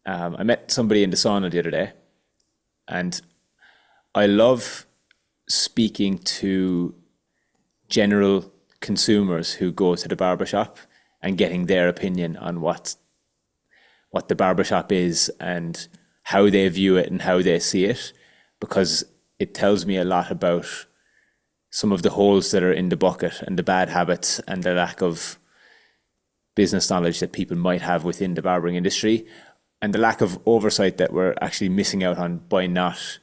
I met somebody in the sauna the other day, and I love speaking to general consumers who go to the barbershop and getting their opinion on what the barbershop is and how they view it and how they see it, because it tells me a lot about some of the holes that are in the bucket and the bad habits and the lack of business knowledge that people might have within the barbering industry, and the lack of oversight that we're actually missing out on by not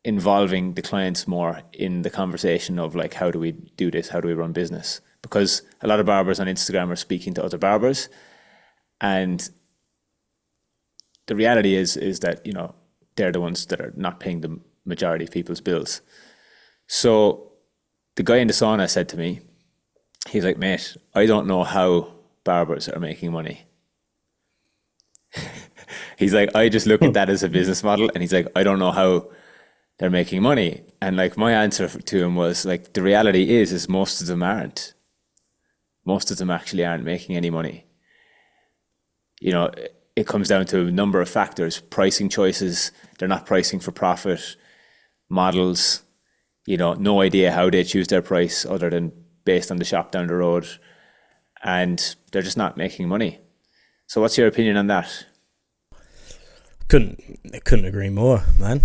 involving the clients more in the conversation of like, how do we do this? How do we run business? Because a lot of barbers on Instagram are speaking to other barbers, and the reality is that, you know, they're the ones that are not paying the majority of people's bills. So the guy in the sauna said to me, he's like, mate, I don't know how barbers are making money. He's like, I just look at that as a business model, and he's like, I don't know how they're making money. And like, my answer to him was like, the reality is most of them aren't. Most of them actually aren't making any money. You know, it comes down to a number of factors: pricing choices, they're not pricing for profit, models, you know, no idea how they choose their price other than based on the shop down the road, and they're just not making money. So what's your opinion on that? Couldn't agree more, man.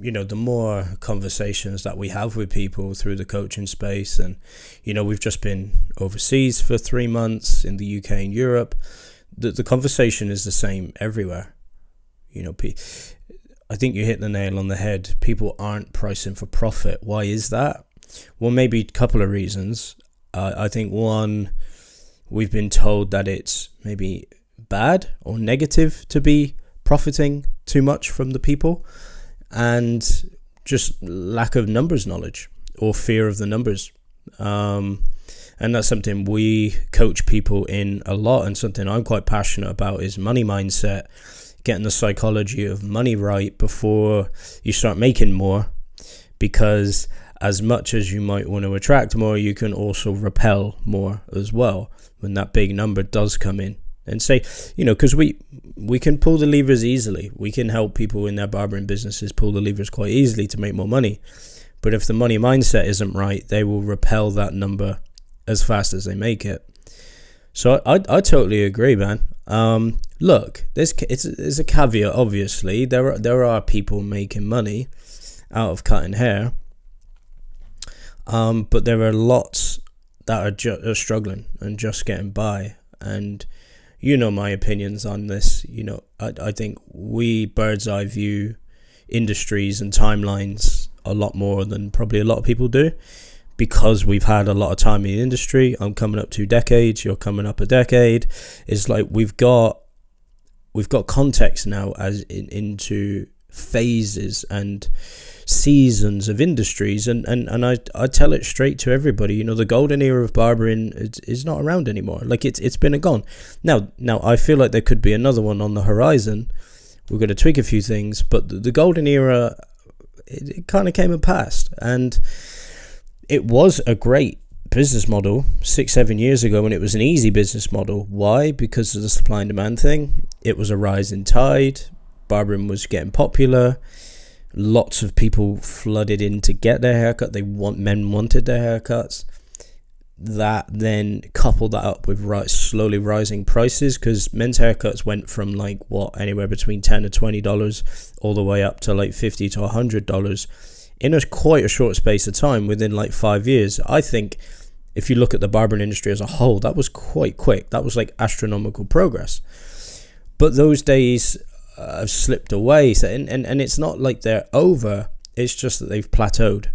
You know, the more conversations that we have with people through the coaching space, and, you know, we've just been overseas for 3 months in the UK and Europe. The conversation is the same everywhere. You know, I think you hit the nail on the head. People aren't pricing for profit. Why is that? Well, maybe a couple of reasons. I think one, we've been told that it's maybe bad or negative to be profiting too much from the people, and just lack of numbers knowledge or fear of the numbers. And that's something we coach people in a lot, and something I'm quite passionate about is money mindset, getting the psychology of money right before you start making more, because as much as you might want to attract more, you can also repel more as well when that big number does come in. And say, you know, because we can pull the levers easily. We can help people in their barbering businesses pull the levers quite easily to make more money. But if the money mindset isn't right, they will repel that number as fast as they make it. So I totally agree, man. Look, there's a caveat, obviously. There are people making money out of cutting hair. But there are lots that are struggling and just getting by. And you know my opinions on this. You know, I think we bird's eye view industries and timelines a lot more than probably a lot of people do, because we've had a lot of time in the industry. I'm coming up 2 decades, you're coming up a decade. It's like we've got context now as into phases and seasons of industries, and I tell it straight to everybody. You know, the golden era of barbering is not around anymore. Like it's been and gone. Now I feel like there could be another one on the horizon. We're going to tweak a few things, but the golden era, it kind of came and passed, and it was a great business model 6-7 years ago, and it was an easy business model. Why? Because of the supply and demand thing. It was a rising tide. Barbering was getting popular. Lots of people flooded in to get their haircut. Men wanted their haircuts. That then coupled that up with slowly rising prices, because men's haircuts went from like anywhere between $10 to $20 all the way up to like $50 to $100 in quite a short space of time, within like 5 years. I think if you look at the barbering industry as a whole, that was quite quick. That was like astronomical progress. But those days have slipped away, and it's not like they're over, it's just that they've plateaued.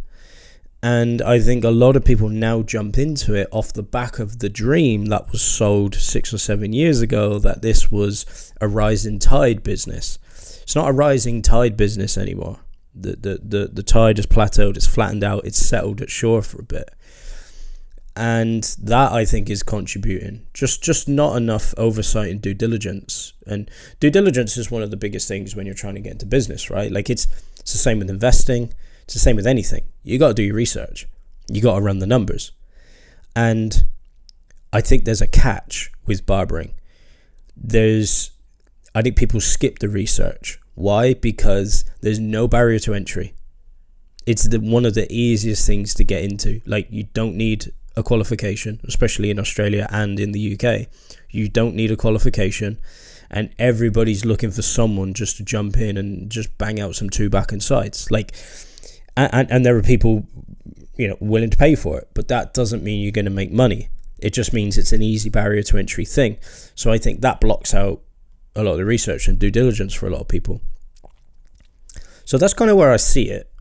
And I think a lot of people now jump into it off the back of the dream that was sold 6 or 7 years ago, that this was a rising tide business. It's not a rising tide business anymore. The tide has plateaued, it's flattened out, it's settled at shore for a bit. And that, I think, is contributing. Just not enough oversight and due diligence. And due diligence is one of the biggest things when you're trying to get into business, right? Like it's the same with investing. It's the same with anything. You got to do your research. You got to run the numbers. And I think there's a catch with barbering. I think people skip the research. Why? Because there's no barrier to entry. It's one of the easiest things to get into. Like, you don't need a qualification, especially in Australia and in the UK. You don't need a qualification, and everybody's looking for someone just to jump in and just bang out some two back and sides. Like, and there are people, willing to pay for it, but that doesn't mean you're going to make money. It just means it's an easy barrier to entry thing. So I think that blocks out a lot of the research and due diligence for a lot of people. So that's kind of where I see it.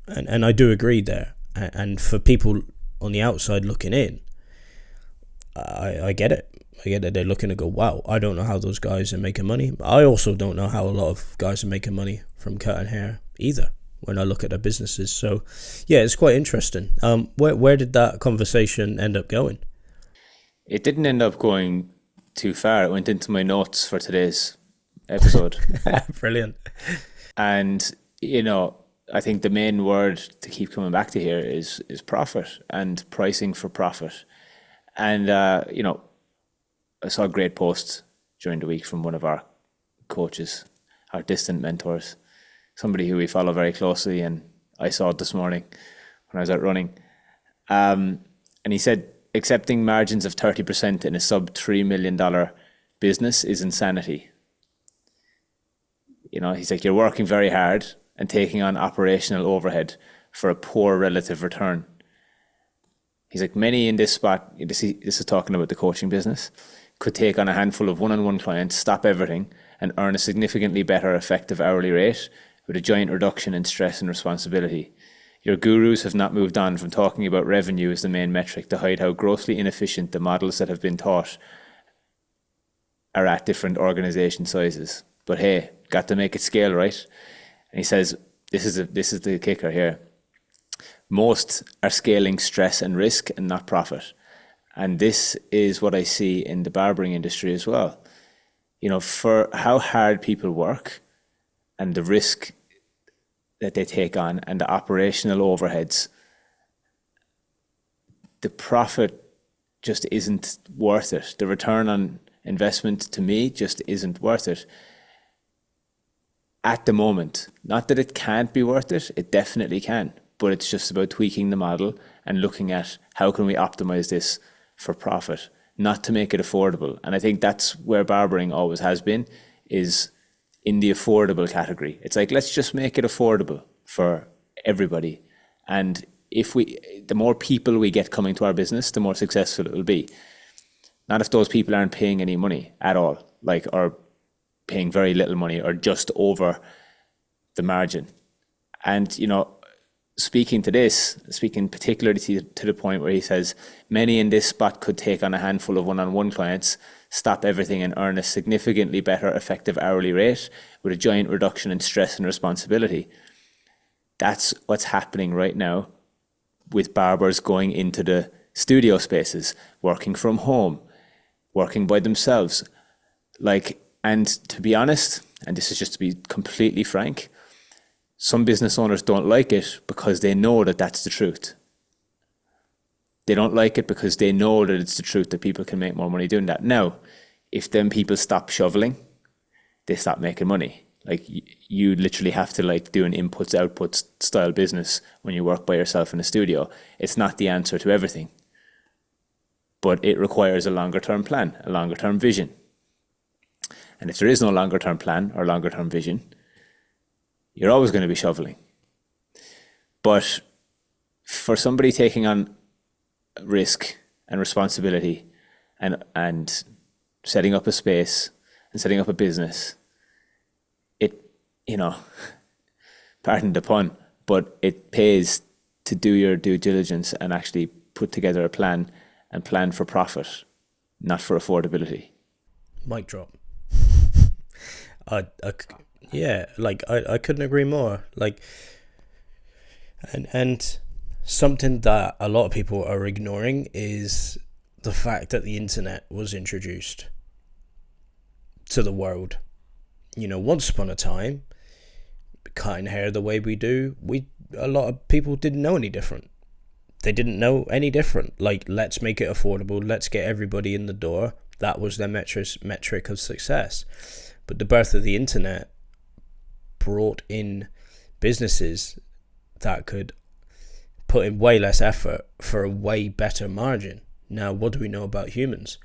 And I do agree there. And for people on the outside looking in, I get it. I get it. They're looking to go, wow, I don't know how those guys are making money. I also don't know how a lot of guys are making money from cutting hair either when I look at their businesses. So, yeah, it's quite interesting. Where did that conversation end up going? It didn't end up going too far. It went into my notes for today's episode. Brilliant. And, I think the main word to keep coming back to here is profit and pricing for profit. And, I saw a great post during the week from one of our coaches, our distant mentors, somebody who we follow very closely. And I saw it this morning when I was out running. And he said, accepting margins of 30% in a sub $3 million business is insanity. He's like, you're working very hard and taking on operational overhead for a poor relative return. He's like, many in this spot, this is talking about the coaching business, could take on a handful of one-on-one clients, stop everything, and earn a significantly better effective hourly rate with a giant reduction in stress and responsibility. Your gurus have not moved on from talking about revenue as the main metric to hide how grossly inefficient the models that have been taught are at different organization sizes. But hey, got to make it scale, right? And he says, this is the kicker here. Most are scaling stress and risk and not profit. And this is what I see in the barbering industry as well. For how hard people work and the risk that they take on and the operational overheads, the profit just isn't worth it. The return on investment to me just isn't worth it at the moment. Not that it can't be worth it, it definitely can, but it's just about tweaking the model and looking at how can we optimize this for profit, not to make it affordable. And I think that's where barbering always has been, is in the affordable category. It's like, let's just make it affordable for everybody. And the more people we get coming to our business, the more successful it will be. Not if those people aren't paying any money at all, or paying very little money or just over the margin. And, speaking particularly to the point where he says, many in this spot could take on a handful of one-on-one clients, stop everything and earn a significantly better effective hourly rate with a giant reduction in stress and responsibility. That's what's happening right now with barbers going into the studio spaces, working from home, working by themselves. And to be honest, and this is just to be completely frank, some business owners don't like it because they know that that's the truth. They don't like it because they know that it's the truth that people can make more money doing that. Now, if them people stop shoveling, they stop making money. You literally have to do an inputs outputs style business when you work by yourself in a studio. It's not the answer to everything, but it requires a longer term plan, a longer term vision. And if there is no longer term plan or longer term vision, you're always going to be shoveling. But for somebody taking on risk and responsibility and setting up a space and setting up a business, pardon the pun, but it pays to do your due diligence and actually put together a plan and plan for profit, not for affordability. Mic drop. I couldn't agree more. And something that a lot of people are ignoring is the fact that the internet was introduced to the world. Once upon a time, cutting hair the way we do, a lot of people didn't know any different. They didn't know any different. Let's make it affordable. Let's get everybody in the door. That was their metric of success. But the birth of the internet brought in businesses that could put in way less effort for a way better margin. Now, what do we know about humans?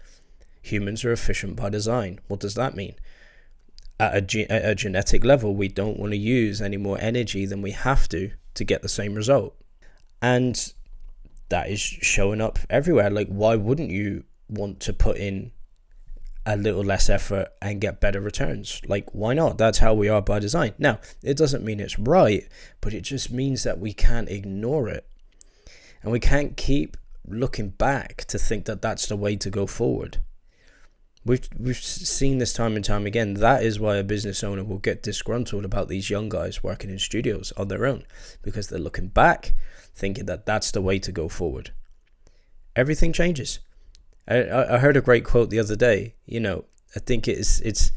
Humans are efficient by design. What does that mean? At a genetic level, we don't want to use any more energy than we have to get the same result. And that is showing up everywhere. Like, why wouldn't you want to put in a little less effort and get better returns? Like, why not? That's how we are by design. Now, it doesn't mean it's right, but it just means that we can't ignore it. And we can't keep looking back to think that that's the way to go forward. We've seen this time and time again. That is why a business owner will get disgruntled about these young guys working in studios on their own, because they're looking back thinking that that's the way to go forward. Everything changes. I heard a great quote the other day. I think it's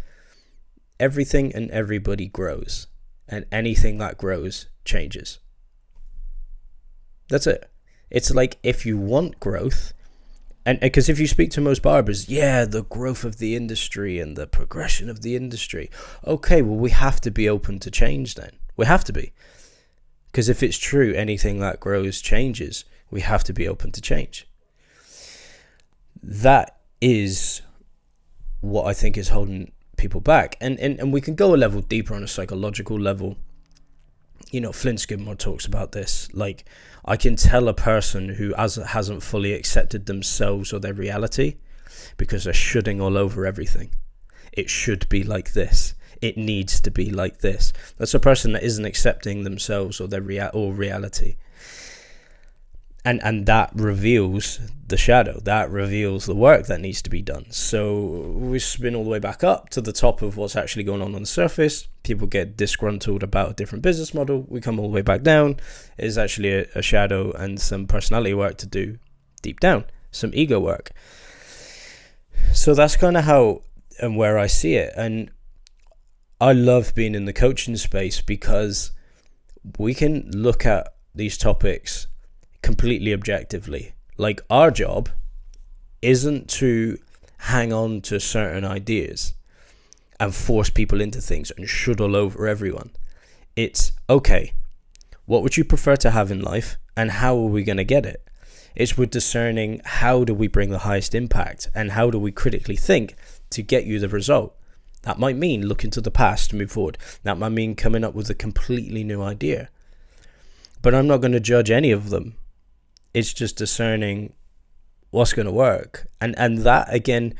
everything and everybody grows, and anything that grows changes. That's it. It's like, if you want growth, and because if you speak to most barbers, the growth of the industry and the progression of the industry. Okay, well, we have to be open to change then. We have to be. Because if it's true, anything that grows changes, we have to be open to change. That is what I think is holding people back. And we can go a level deeper on a psychological level. Flint Skidmore talks about this. Like, I can tell a person who hasn't fully accepted themselves or their reality because they're shoulding all over everything. It should be like this. It needs to be like this. That's a person that isn't accepting themselves or their reality. And that reveals the shadow. That reveals the work that needs to be done. So we spin all the way back up to the top of what's actually going on the surface. People get disgruntled about a different business model. We come all the way back down. It's actually a shadow and some personality work to do deep down. Some ego work. So that's kind of how and where I see it. And I love being in the coaching space because we can look at these topics completely objectively. Like, our job isn't to hang on to certain ideas and force people into things and should all over everyone. It's, okay, what would you prefer to have in life and how are we going to get it? It's with discerning, how do we bring the highest impact and how do we critically think to get you the result? That might mean looking to the past to move forward. That might mean coming up with a completely new idea. But I'm not going to judge any of them. It's just discerning what's going to work. And that, again,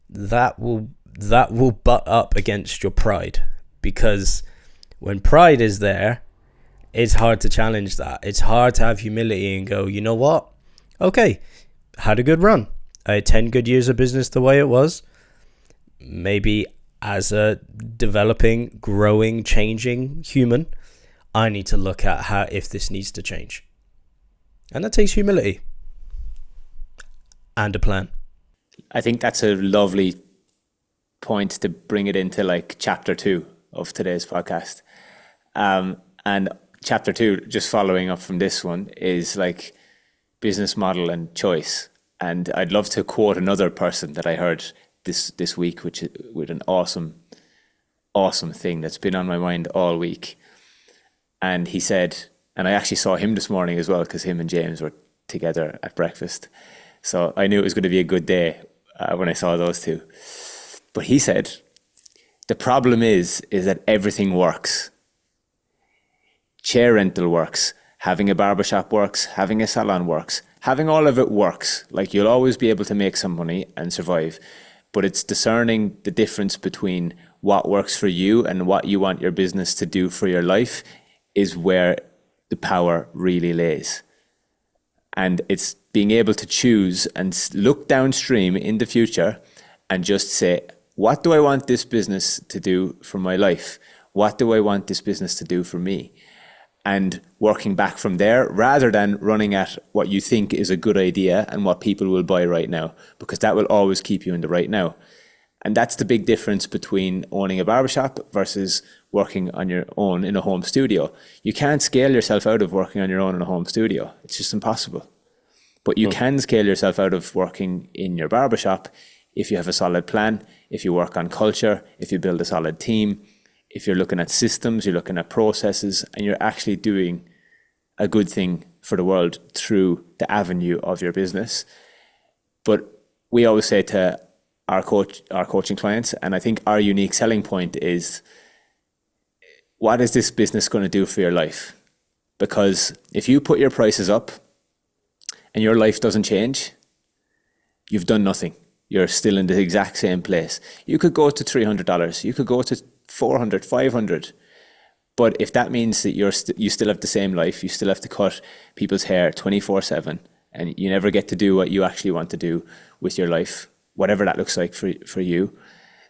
that will butt up against your pride. Because when pride is there, it's hard to challenge that. It's hard to have humility and go, you know what? Okay, had a good run. I had 10 good years of business the way it was. Maybe as a developing, growing, changing human, I need to look at how, if this needs to change. And that takes humility and a plan. I think that's a lovely point to bring it into like chapter 2 of today's podcast. And chapter 2, just following up from this one, is like business model and choice. And I'd love to quote another person that I heard this week, which with an awesome thing that's been on my mind all week. And he said, and I actually saw him this morning as well, because him and James were together at breakfast. So I knew it was going to be a good day when I saw those two. But he said, the problem is that everything works. Chair rental works. Having a barbershop works. Having a salon works. Having all of it works. Like, you'll always be able to make some money and survive. But it's discerning the difference between what works for you and what you want your business to do for your life is where the power really lays. And it's being able to choose and look downstream in the future and just say, what do I want this business to do for my life? What do I want this business to do for me? And working back from there, rather than running at what you think is a good idea and what people will buy right now, because that will always keep you in the right now. And that's the big difference between owning a barbershop versus working on your own in a home studio. You can't scale yourself out of working on your own in a home studio. It's just impossible. But you can scale yourself out of working in your barbershop if you have a solid plan, if you work on culture, if you build a solid team, if you're looking at systems, you're looking at processes, and you're actually doing a good thing for the world through the avenue of your business. But we always say to our coaching clients, and I think our unique selling point is, what is this business going to do for your life? Because if you put your prices up and your life doesn't change, you've done nothing. You're still in the exact same place. You could go to $300, you could go to $400, $500. But if that means that you still have the same life, you still have to cut people's hair 24/7, and you never get to do what you actually want to do with your life, whatever that looks like for you,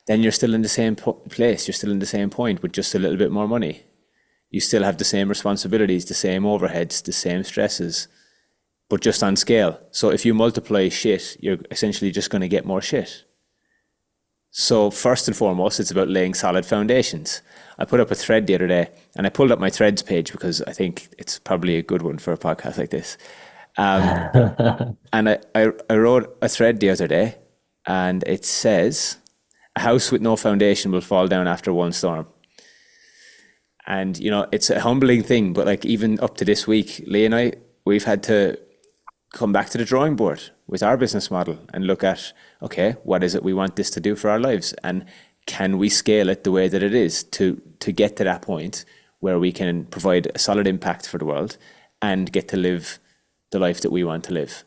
then you're still in the same place. You're still in the same point with just a little bit more money. You still have the same responsibilities, the same overheads, the same stresses, but just on scale. So if you multiply shit, you're essentially just going to get more shit. So first and foremost, it's about laying solid foundations. I put up a thread the other day, and I pulled up my threads page because I think it's probably a good one for a podcast like this. And I wrote a thread the other day, and it says, "A house with no foundation will fall down after one storm." And, you know, it's a humbling thing, but like even up to this week, Lee and I, we've had to come back to the drawing board with our business model and look at, okay, what is it we want this to do for our lives? And can we scale it the way that it is to get to that point where we can provide a solid impact for the world and get to live the life that we want to live?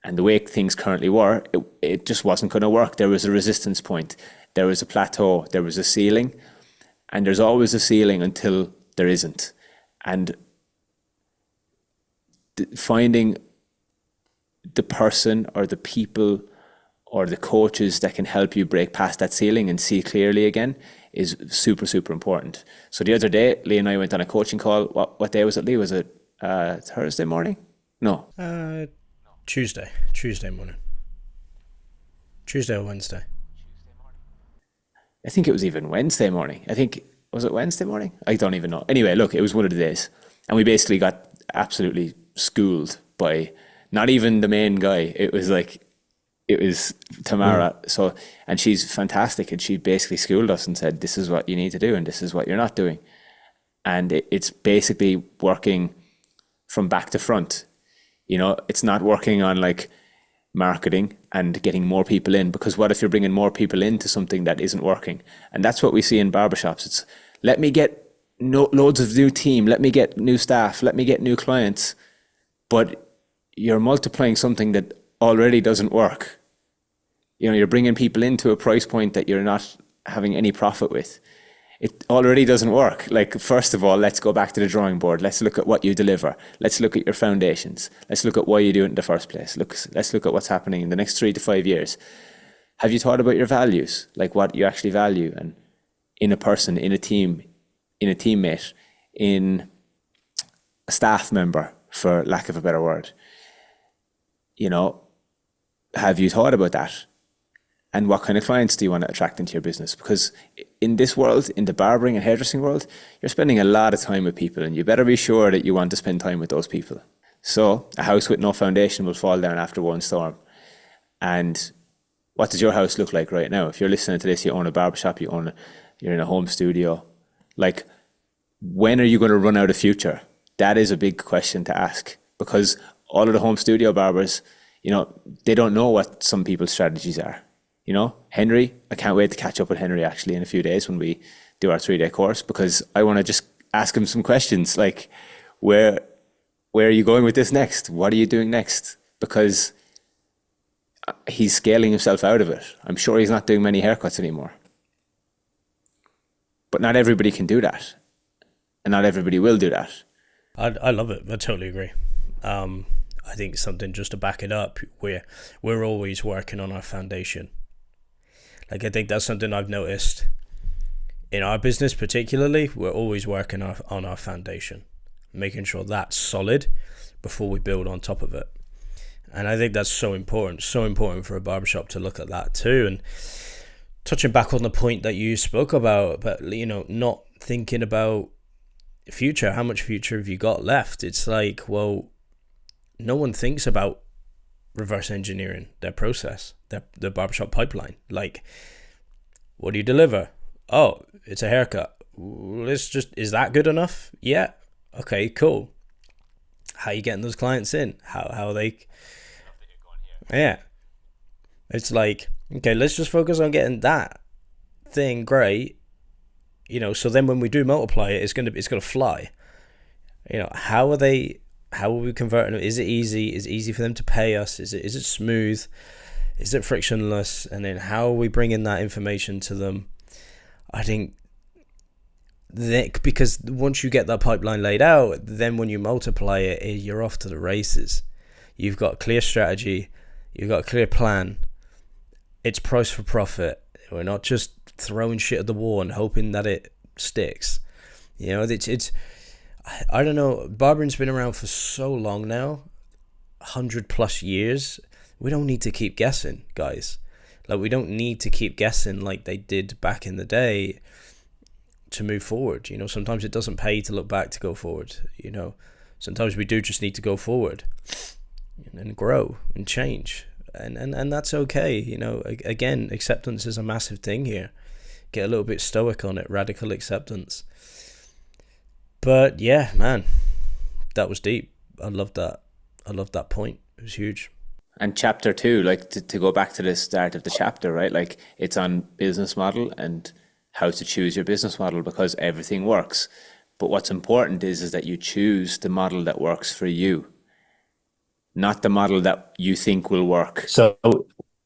And the way things currently were, it just wasn't going to work. There was a resistance point. There was a plateau. There was a ceiling. And there's always a ceiling until there isn't. And finding the person or the people or the coaches that can help you break past that ceiling and see clearly again is super, super important. So the other day, Lee and I went on a coaching call. What day was it, Lee? Was it Thursday morning? No. Tuesday morning. Tuesday or Wednesday? I think it was even Wednesday morning. Was it Wednesday morning? I don't even know. Anyway, look, it was one of the days. And we basically got absolutely schooled by not even the main guy. It was Tamara. So, and she's fantastic. And she basically schooled us and said, this is what you need to do and this is what you're not doing. And it's basically working from back to front. You know, it's not working on like marketing and getting more people in, because what if you're bringing more people into something that isn't working? And that's what we see in barbershops. It's, let me get loads of new team, let me get new staff, let me get new clients, but you're multiplying something that already doesn't work. You know, you're bringing people into a price point that you're not having any profit with. It already doesn't work. Like, first of all, let's go back to the drawing board. Let's look at what you deliver. Let's look at your foundations. Let's look at why you do it in the first place. Let's look at what's happening in the next 3 to 5 years. Have you thought about your values? Like what you actually value, and in a person, in a team, in a teammate, in a staff member, for lack of a better word. You know, have you thought about that? And what kind of clients do you want to attract into your business? Because in this world, in the barbering and hairdressing world, you're spending a lot of time with people, and you better be sure that you want to spend time with those people. So a house with no foundation will fall down after one storm. And what does your house look like right now? If you're listening to this, you own a barbershop, you're in a home studio. Like, when are you going to run out of future? That is a big question to ask, because all of the home studio barbers, you know, they don't know what some people's strategies are. You know, Henry, I can't wait to catch up with Henry actually in a few days when we do our 3-day course, because I want to just ask him some questions like, where are you going with this next? What are you doing next? Because he's scaling himself out of it. I'm sure he's not doing many haircuts anymore. But not everybody can do that. And not everybody will do that. I love it. I totally agree. I think something just to back it up, we're always working on our foundation. Like, I think that's something I've noticed in our business particularly. We're always working on our foundation, making sure that's solid before we build on top of it. And I think that's so important for a barbershop to look at that too. And touching back on the point that you spoke about, you know, not thinking about future, how much future have you got left? It's like, well, no one thinks about reverse engineering their process, their barbershop pipeline. Like, what do you deliver? Oh, it's a haircut. Is that good enough? Yeah. Okay, cool. How are you getting those clients in? How are they? Yeah. It's like, okay, let's just focus on getting that thing great. So then when we do multiply it, it's gonna fly. How are we converting it? Is it easy? Is it easy for them to pay us? Is it smooth? Is it frictionless? And then how are we bringing that information to them? I think because once you get that pipeline laid out, then when you multiply it, you're off to the races. You've got a clear strategy. You've got a clear plan. It's price for profit. We're not just throwing shit at the wall and hoping that it sticks. It's I don't know. Barbering's been around for so long now, 100+ years. We don't need to keep guessing, guys. Like, we don't need to keep guessing like they did back in the day to move forward. Sometimes it doesn't pay to look back to go forward. Sometimes we do just need to go forward and grow and change. And that's okay. Again, acceptance is a massive thing here. Get a little bit stoic on it, radical acceptance. But yeah, man, that was deep. I loved that point. It was huge. And chapter 2, like to go back to the start of the chapter, right? Like, it's on business model and how to choose your business model, because everything works. But what's important is that you choose the model that works for you, not the model that you think will work to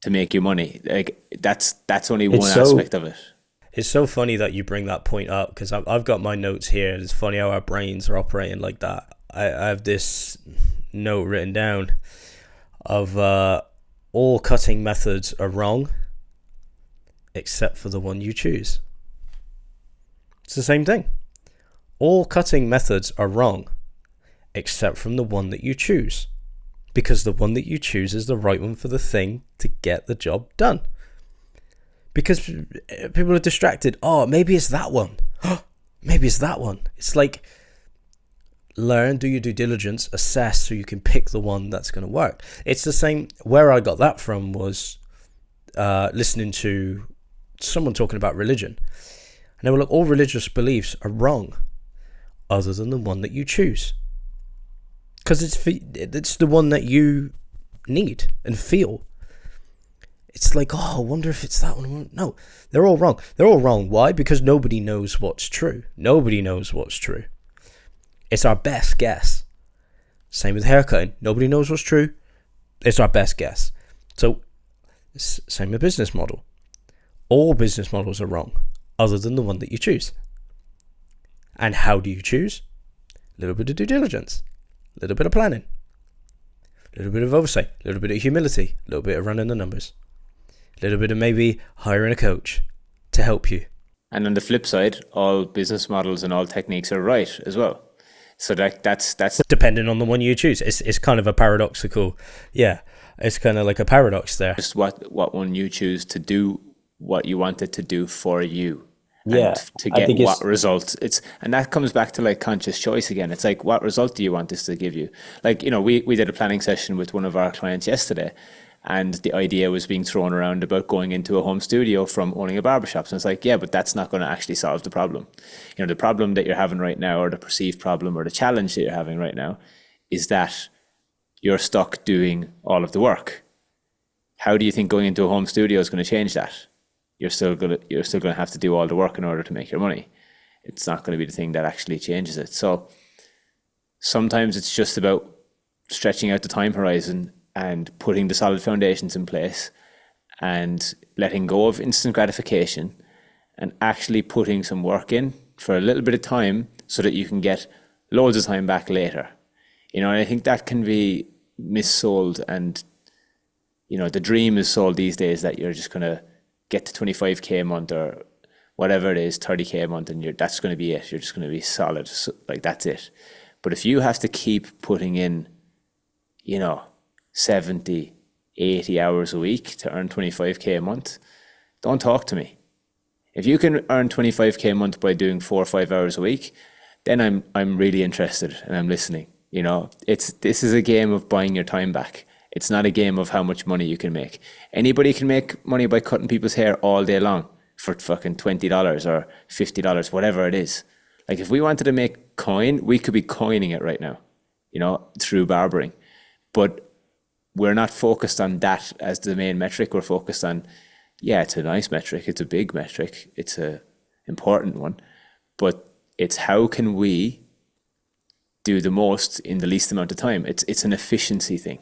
make you money. Like, that's only one aspect of it. It's so funny that you bring that point up, because I've got my notes here. It's funny how our brains are operating like that. I have this note written down of all cutting methods are wrong except for the one you choose. It's the same thing. All cutting methods are wrong except from the one that you choose, because the one that you choose is the right one for the thing to get the job done. Because people are distracted. Oh, maybe it's that one. Maybe it's that one. It's like, learn, do your due diligence, assess, so you can pick the one that's going to work. It's the same. Where I got that from was listening to someone talking about religion. And they were like, all religious beliefs are wrong other than the one that you choose. Because it's the one that you need and feel. It's like, oh, I wonder if it's that one. No, they're all wrong. They're all wrong. Why? Because nobody knows what's true. Nobody knows what's true. It's our best guess. Same with haircutting. Nobody knows what's true. It's our best guess. So, same with business model. All business models are wrong, other than the one that you choose. And how do you choose? A little bit of due diligence, a little bit of planning, a little bit of oversight, a little bit of humility, a little bit of running the numbers, a little bit of maybe hiring a coach to help you. And on the flip side, all business models and all techniques are right as well. So that's depending on the one you choose. It's kind of a paradoxical, yeah. It's kind of like a paradox there. Just what one you choose to do, what you want it to do for you. Yeah, and to get what result. And that comes back to like conscious choice again. It's like, what result do you want this to give you? Like, we did a planning session with one of our clients yesterday, and the idea was being thrown around about going into a home studio from owning a barbershop. And it's like, yeah, but that's not going to actually solve the problem. The problem that you're having right now, or the perceived problem, or the challenge that you're having right now, is that you're stuck doing all of the work. How do you think going into a home studio is going to change that? You're still going to have to do all the work in order to make your money. It's not going to be the thing that actually changes it. So sometimes it's just about stretching out the time horizon and putting the solid foundations in place and letting go of instant gratification and actually putting some work in for a little bit of time so that you can get loads of time back later. And I think that can be missold, and the dream is sold these days that you're just going to get to 25k a month or whatever it is, 30k a month, and that's going to be it. You're just going to be solid, like that's it. But if you have to keep putting in 70, 80 hours a week to earn 25k a month, don't talk to me. If you can earn 25k a month by doing 4 or 5 hours a week, then I'm really interested and I'm listening. This is a game of buying your time back. It's not a game of how much money you can make. Anybody can make money by cutting people's hair all day long for fucking $20 or $50, whatever it is. Like if we wanted to make coin, we could be coining it right now, you know, through barbering. But we're not focused on that as the main metric. We're focused on, yeah, it's a nice metric. It's a big metric. It's a important one. But it's how can we do the most in the least amount of time? It's an efficiency thing.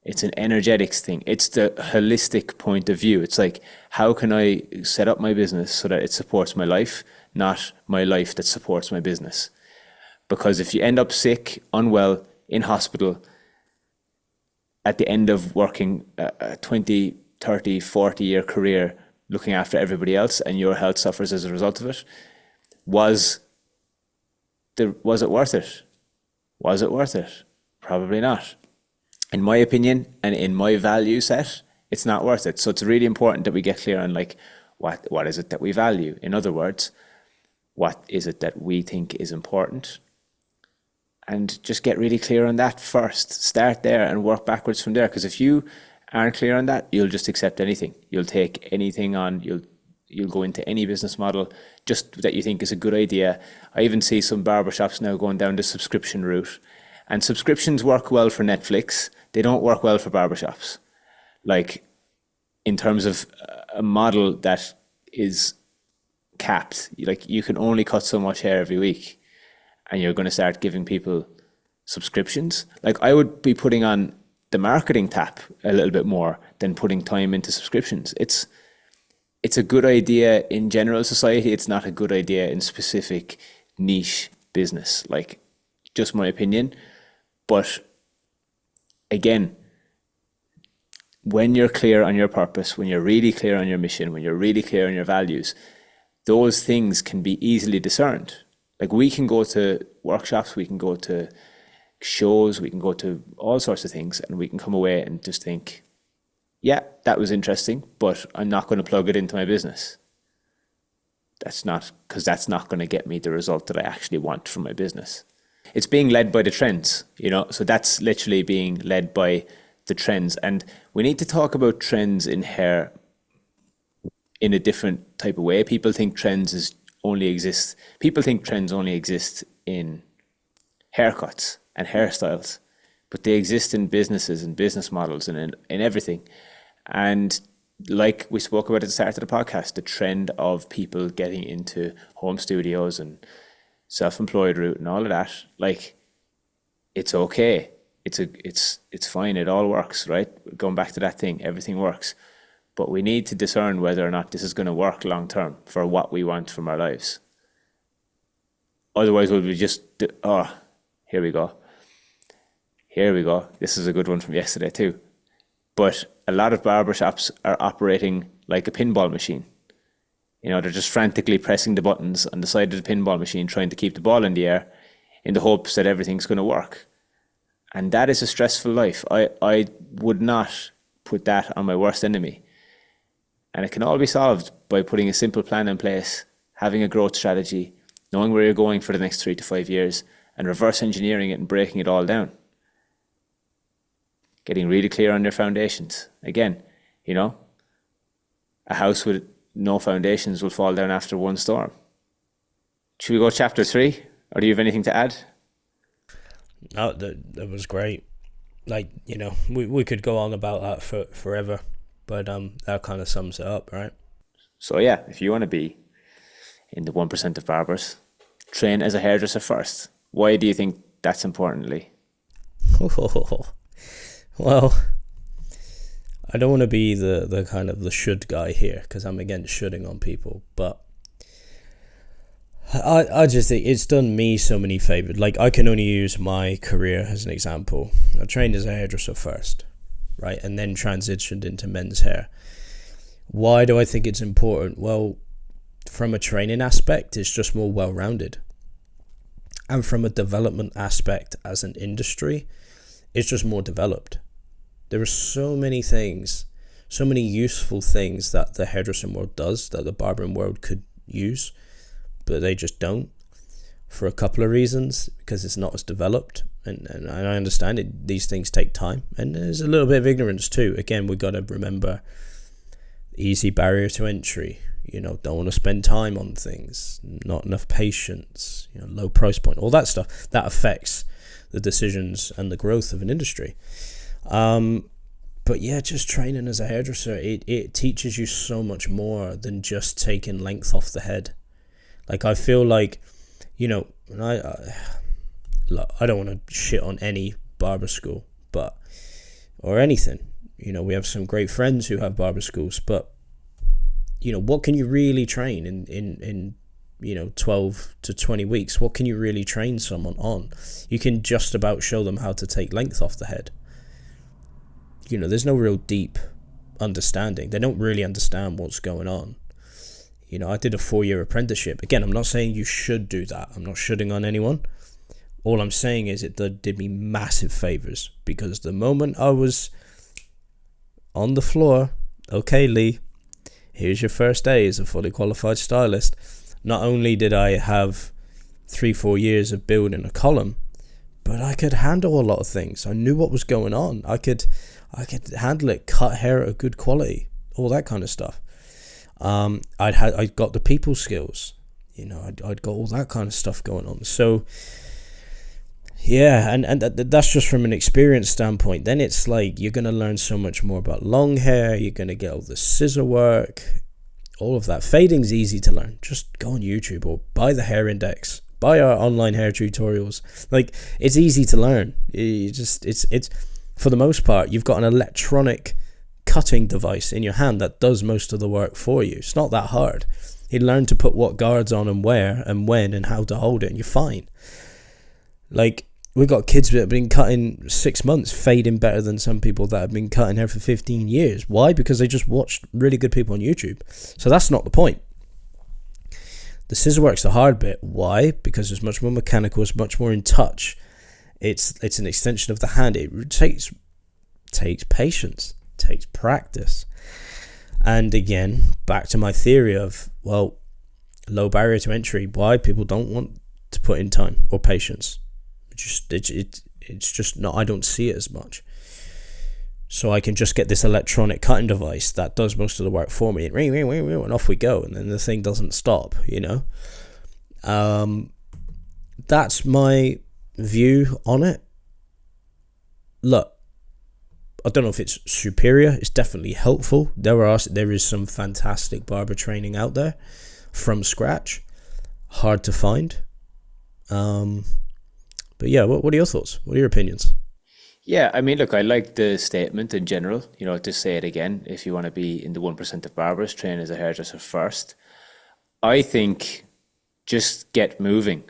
It's an energetics thing. It's the holistic point of view. It's like, how can I set up my business so that it supports my life, not my life that supports my business? Because if you end up sick, unwell, in hospital, at the end of working a 20, 30, 40-year career looking after everybody else, and your health suffers as a result of it, was it worth it? Was it worth it? Probably not. In my opinion and in my value set, it's not worth it. So it's really important that we get clear on like what is it that we value? In other words, what is it that we think is important? And just get really clear on that first. Start there and work backwards from there. Because if you aren't clear on that, you'll just accept anything. You'll take anything on. You'll go into any business model just that you think is a good idea. I even see some barbershops now going down the subscription route. And subscriptions work well for Netflix. They don't work well for barbershops. Like in terms of a model that is capped, like you can only cut so much hair every week, and you're going to start giving people subscriptions. Like I would be putting on the marketing tap a little bit more than putting time into subscriptions. It's a good idea in general society. It's not a good idea in specific niche business. Like just my opinion. But again, when you're clear on your purpose, when you're really clear on your mission, when you're really clear on your values, those things can be easily discerned. Like we can go to workshops, we can go to shows, we can go to all sorts of things, and we can come away and just think, yeah, that was interesting, but I'm not going to plug it into my business. That's not going to get me the result that I actually want from my business. It's being led by the trends, you know, so that's literally being led by the trends. And we need to talk about trends in hair in a different type of way. People think trends only exist in haircuts and hairstyles, but they exist in businesses and business models and in everything. And like we spoke about at the start of the podcast, the trend of people getting into home studios and self-employed route and all of that, like it's okay. It's fine. It all works, right? Going back to that thing, everything works. But we need to discern whether or not this is going to work long term for what we want from our lives. Otherwise, we'll be just, here we go. This is a good one from yesterday too. But a lot of barbershops are operating like a pinball machine. You know, they're just frantically pressing the buttons on the side of the pinball machine, trying to keep the ball in the air in the hopes that everything's going to work. And that is a stressful life. I would not put that on my worst enemy. And it can all be solved by putting a simple plan in place, having a growth strategy, knowing where you're going for the next 3 to 5 years, and reverse engineering it and breaking it all down. Getting really clear on your foundations. Again, you know, a house with no foundations will fall down after one storm. Should we go chapter 3? Or do you have anything to add? No, that was great. Like, you know, we could go on about that for forever. But that kind of sums it up, right? So yeah, if you want to be in the 1% of barbers, train as a hairdresser first. Why do you think that's important, Lee? Well, I don't want to be the kind of the should guy here, because I'm against shoulding on people, but I just think it's done me so many favors. Like, I can only use my career as an example. I trained as a hairdresser first, right, and then transitioned into men's hair. Why do I think it's important? Well, from a training aspect, it's just more well-rounded. And from a development aspect as an industry, it's just more developed. There are so many things, so many useful things that the hairdressing world does that the barbering world could use, but they just don't, for a couple of reasons, because it's not as developed and I understand it. These things take time, and there's a little bit of ignorance too. Again, we got to remember easy barrier to entry. Don't want to spend time on things, not enough patience, low price point, all that stuff that affects the decisions and the growth of an industry. But yeah, just training as a hairdresser, it teaches you so much more than just taking length off the head. Like, I feel like, and I don't want to shit on any barber school, or anything. We have some great friends who have barber schools, but what can you really train in 12 to 20 weeks? What can you really train someone on? You can just about show them how to take length off the head. There's no real deep understanding. They don't really understand what's going on. I did a 4-year apprenticeship. Again, I'm not saying you should do that. I'm not shitting on anyone. All I'm saying is it did me massive favors, because the moment I was on the floor, okay, Lee, here's your first day as a fully qualified stylist. Not only did I have 3-4 years of building a column, but I could handle a lot of things. I knew what was going on. I could handle it, cut hair at a good quality, all that kind of stuff. I'd got the people skills, I'd got all that kind of stuff going on. So yeah, and that's just from an experience standpoint. Then it's like you're going to learn so much more about long hair. You're going to get all the scissor work, all of that. Fading's easy to learn. Just go on YouTube or buy the hair index, buy our online hair tutorials. Like, it's easy to learn. It's for the most part, you've got an electronic cutting device in your hand that does most of the work for you. It's not that hard. You learn to put what guards on and where and when and how to hold it, and you're fine. Like, we've got kids that have been cutting 6 months, fading better than some people that have been cutting hair for 15 years. Why? Because they just watched really good people on YouTube. So that's not the point. The scissor work's the hard bit. Why? Because it's much more mechanical, it's much more in touch. It's an extension of the hand. It takes patience, takes practice. And again, back to my theory of, well, low barrier to entry, why people don't want to put in time or patience. It's just not, I don't see it as much. So I can just get this electronic cutting device that does most of the work for me, and off we go, and then the thing doesn't stop, That's my view on it. Look, I don't know if it's superior. It's definitely helpful. There is some fantastic barber training out there from scratch. Hard to find. But yeah, what are your thoughts? What are your opinions? Yeah, I mean, look, I like the statement in general. To say it again, if you want to be in the 1% of barbers, train as a hairdresser first. I think just get moving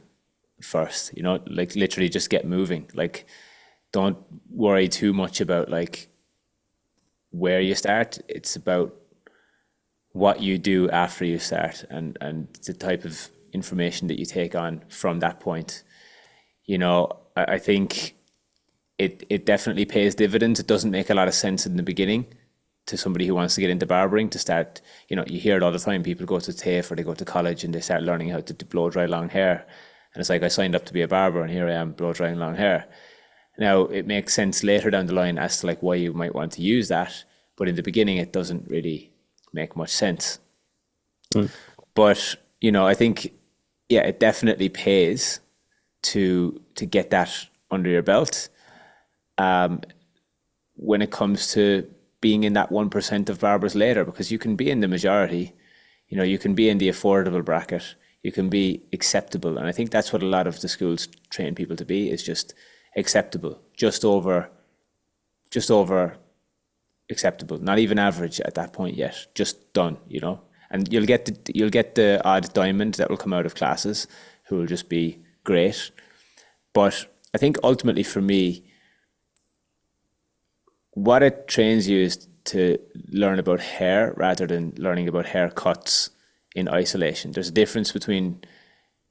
first, like literally just get moving. Like, don't worry too much about like where you start. It's about what you do after you start, and the type of information that you take on from that point. I think it definitely pays dividends. It doesn't make a lot of sense in the beginning to somebody who wants to get into barbering to start, you hear it all the time. People go to TAFE or they go to college and they start learning how to blow dry long hair. And it's like, I signed up to be a barber and here I am blow drying long hair. Now, it makes sense later down the line as to like why you might want to use that. But in the beginning, it doesn't really make much sense. But, I think, yeah, it definitely pays to get that under your belt. When it comes to being in that 1% of barbers later, because you can be in the majority, you can be in the affordable bracket, you can be acceptable. And I think that's what a lot of the schools train people to be, is just acceptable, just over acceptable, not even average at that point yet, just done, And you'll get the odd diamond that will come out of classes who will just be great. But I think ultimately for me, what it trains you is to learn about hair rather than learning about haircuts in isolation. There's a difference between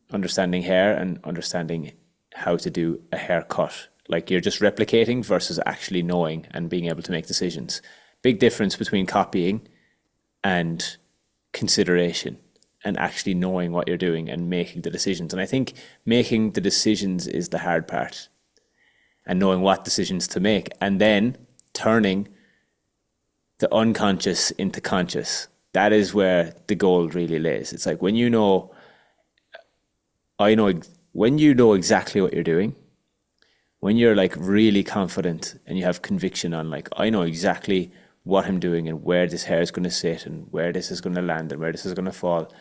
understanding hair and understanding how to do a haircut. Like, you're just replicating versus actually knowing and being able to make decisions. Big difference between copying and consideration and actually knowing what you're doing and making the decisions. And I think making the decisions is the hard part. and knowing what decisions to make, and then turning the unconscious into conscious. That is where the gold really lays. It's like when you know, when you know exactly what you're doing, when you're like really confident and you have conviction on like, I know exactly what I'm doing and where this hair is going to sit and where this is going to land and where this is going to fall,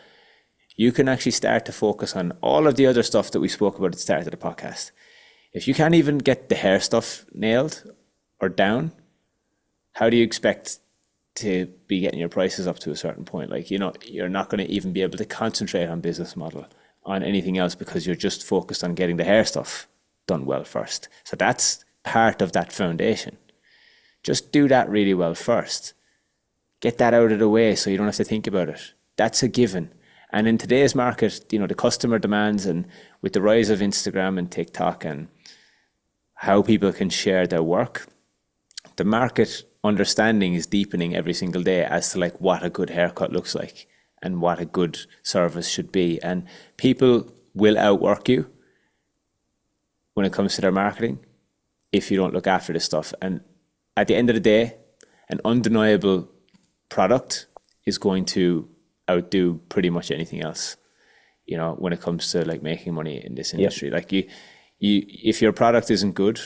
you can actually start to focus on all of the other stuff that we spoke about at the start of the podcast. If you can't even get the hair stuff nailed or down, how do you expect to be getting your prices up to a certain point? Like, you know, you're not going to even be able to concentrate on business model, on anything else, because you're just focused on getting the hair stuff done well first. So that's part of that foundation. Just do that really well first. Get that out of the way so you don't have to think about it. That's a given. And in today's market, you know, the customer demands, and with the rise of Instagram and TikTok and how people can share their work, the market understanding is deepening every single day as to like what a good haircut looks like and what a good service should be. And people will outwork you when it comes to their marketing if you don't look after this stuff. And at the end of the day, an undeniable product is going to outdo pretty much anything else, you know, when it comes to like making money in this industry. Yep. Like you if your product isn't good,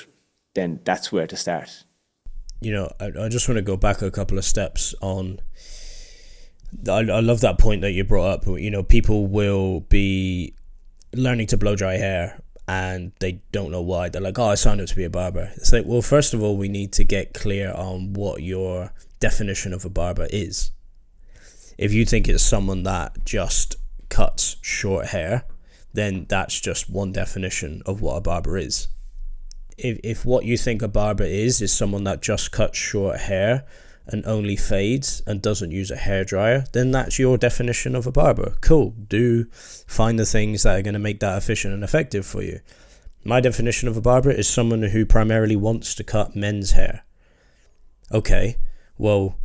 then that's where to start. You know, I just want to go back a couple of steps on, I love that point that you brought up. You know, people will be learning to blow dry hair and they don't know why. They're like, oh, I signed up to be a barber. It's like, well, first of all, we need to get clear on what your definition of a barber is. If you think it's someone that just cuts short hair, then that's just one definition of what a barber is. If what you think a barber is someone that just cuts short hair and only fades and doesn't use a hairdryer, then that's your definition of a barber. Cool. Do find the things that are going to make that efficient and effective for you. My definition of a barber is someone who primarily wants to cut men's hair. Okay, well,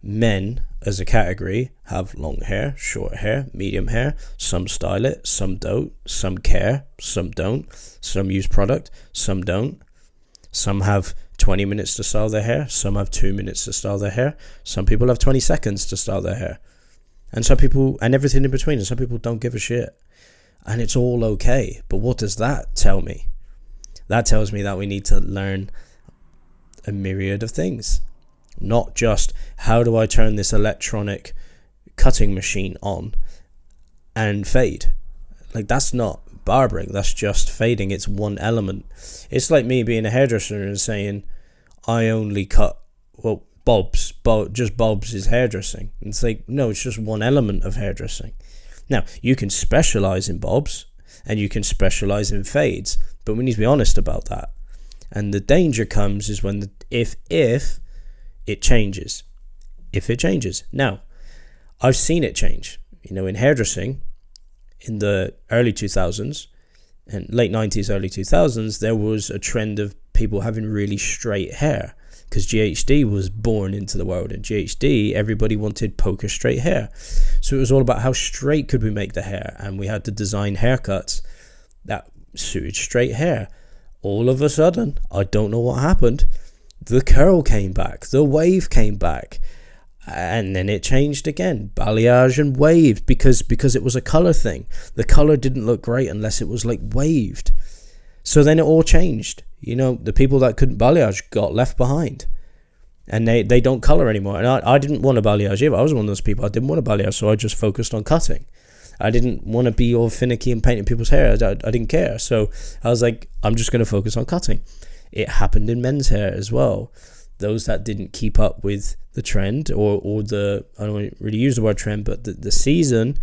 men as a category have long hair, short hair, medium hair. Some style it, some don't. Some care, some don't. Some use product, some don't. Some have 20 minutes to style their hair. Some have 2 minutes to style their hair. Some people have 20 seconds to style their hair. And some people, and everything in between. And some people don't give a shit. And it's all okay. But what does that tell me? That tells me that we need to learn a myriad of things. Not just how do I turn this electronic cutting machine on and fade. Like, that's not barbering, that's just fading. It's one element. It's like me being a hairdresser and saying I only cut, well, bobs, just bobs is hairdressing. It's like, no, it's just one element of hairdressing. Now, you can specialize in bobs and you can specialize in fades, but we need to be honest about that. And the danger comes is when if it changes. If it changes. Now, I've seen it change. You know, in hairdressing, in the early 2000s and late 90s, early 2000s, there was a trend of people having really straight hair because GHD was born into the world. And GHD, everybody wanted poker straight hair. So it was all about how straight could we make the hair. And we had to design haircuts that suited straight hair. All of a sudden, I don't know what happened. The curl came back, the wave came back, and then it changed again, balayage and waved, because it was a color thing. The color didn't look great unless it was like waved. So then it all changed. You know, the people that couldn't balayage got left behind, and they don't color anymore. And I didn't want a balayage either. I was one of those people. I didn't want a balayage, so I just focused on cutting. I didn't want to be all finicky and painting people's hair. I didn't care. So I was like, I'm just going to focus on cutting. It happened in men's hair as well. Those that didn't keep up with the trend or the, I don't really use the word trend, but the season,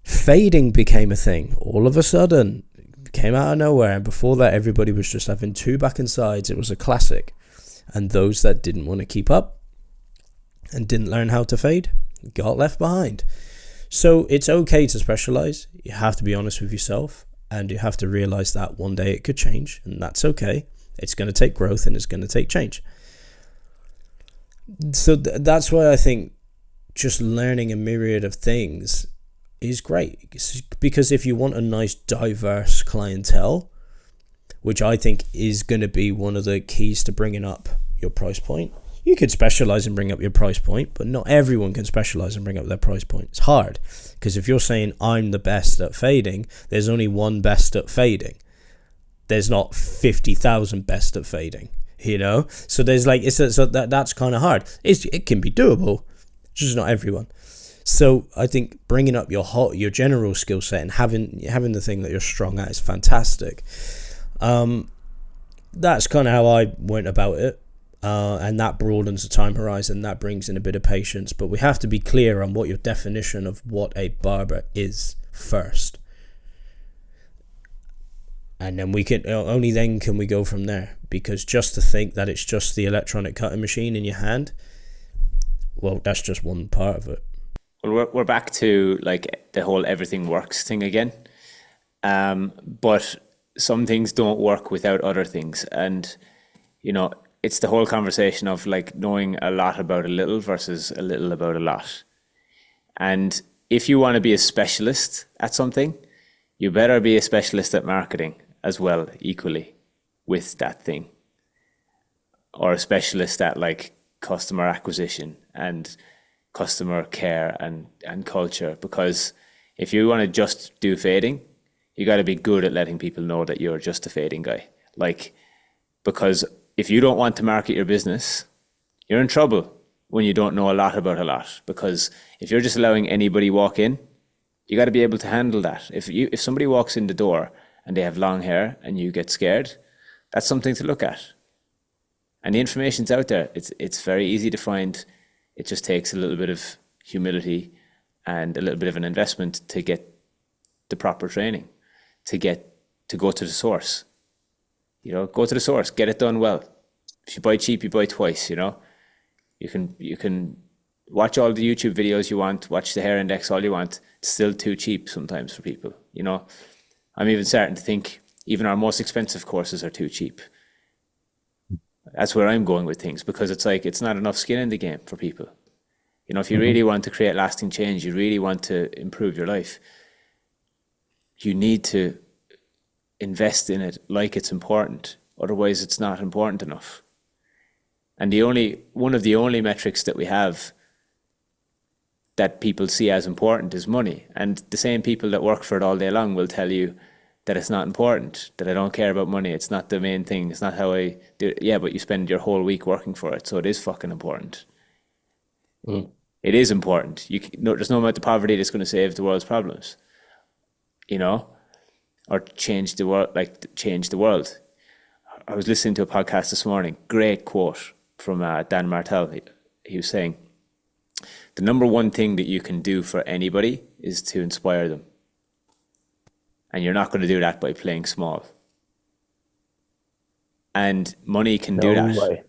fading became a thing. All of a sudden, it came out of nowhere. And before that, everybody was just having two back and sides. It was a classic. And those that didn't want to keep up and didn't learn how to fade got left behind. So it's okay to specialize. You have to be honest with yourself. And you have to realize that one day it could change, and that's okay. It's going to take growth and it's going to take change. So that's why I think just learning a myriad of things is great. Because if you want a nice, diverse clientele, which I think is going to be one of the keys to bringing up your price point. You could specialize and bring up your price point, but not everyone can specialize and bring up their price point. It's hard, because if you're saying I'm the best at fading, there's only one best at fading. There's not 50,000 best at fading, you know? So there's like, that's kind of hard. It can be doable, just not everyone. So I think bringing up your general skill set and having the thing that you're strong at is fantastic. That's kind of how I went about it. And that broadens the time horizon, that brings in a bit of patience, but we have to be clear on what your definition of what a barber is first, and then we can only then can we go from there, because just to think that it's just the electronic cutting machine in your hand, well, that's just one part of it. Well, we're back to like the whole everything works thing again, but some things don't work without other things, and you know, it's the whole conversation of like knowing a lot about a little versus a little about a lot. And if you want to be a specialist at something, you better be a specialist at marketing as well, equally with that thing. Or a specialist at like customer acquisition and customer care and culture. Because if you want to just do fading, you got to be good at letting people know that you're just a fading guy. Like, because if you don't want to market your business, you're in trouble when you don't know a lot about a lot. Because if you're just allowing anybody walk in, you got to be able to handle that. If somebody walks in the door and they have long hair and you get scared, that's something to look at. And the information's out there. It's very easy to find. It just takes a little bit of humility and a little bit of an investment to get the proper training, to go to the source. You know, go to the source, get it done well. If you buy cheap, you buy twice, you know. You can watch all the YouTube videos you want, watch the hair index all you want. It's still too cheap sometimes for people, you know. I'm even starting to think even our most expensive courses are too cheap. That's where I'm going with things, because it's like it's not enough skin in the game for people. You know, if you really want to create lasting change, you really want to improve your life, you need to invest in it like it's important. Otherwise, it's not important enough. And one of the only metrics that we have that people see as important is money. And the same people that work for it all day long will tell you that it's not important, that I don't care about money. It's not the main thing. It's not how I do it. Yeah, but you spend your whole week working for it. So it is fucking important. It is important. There's no amount of poverty that's going to save the world's problems, you know, or change the world. I was listening to a podcast this morning. Great quote from Dan Martell. He was saying, the number one thing that you can do for anybody is to inspire them. And you're not going to do that by playing small. And money can do that. Way.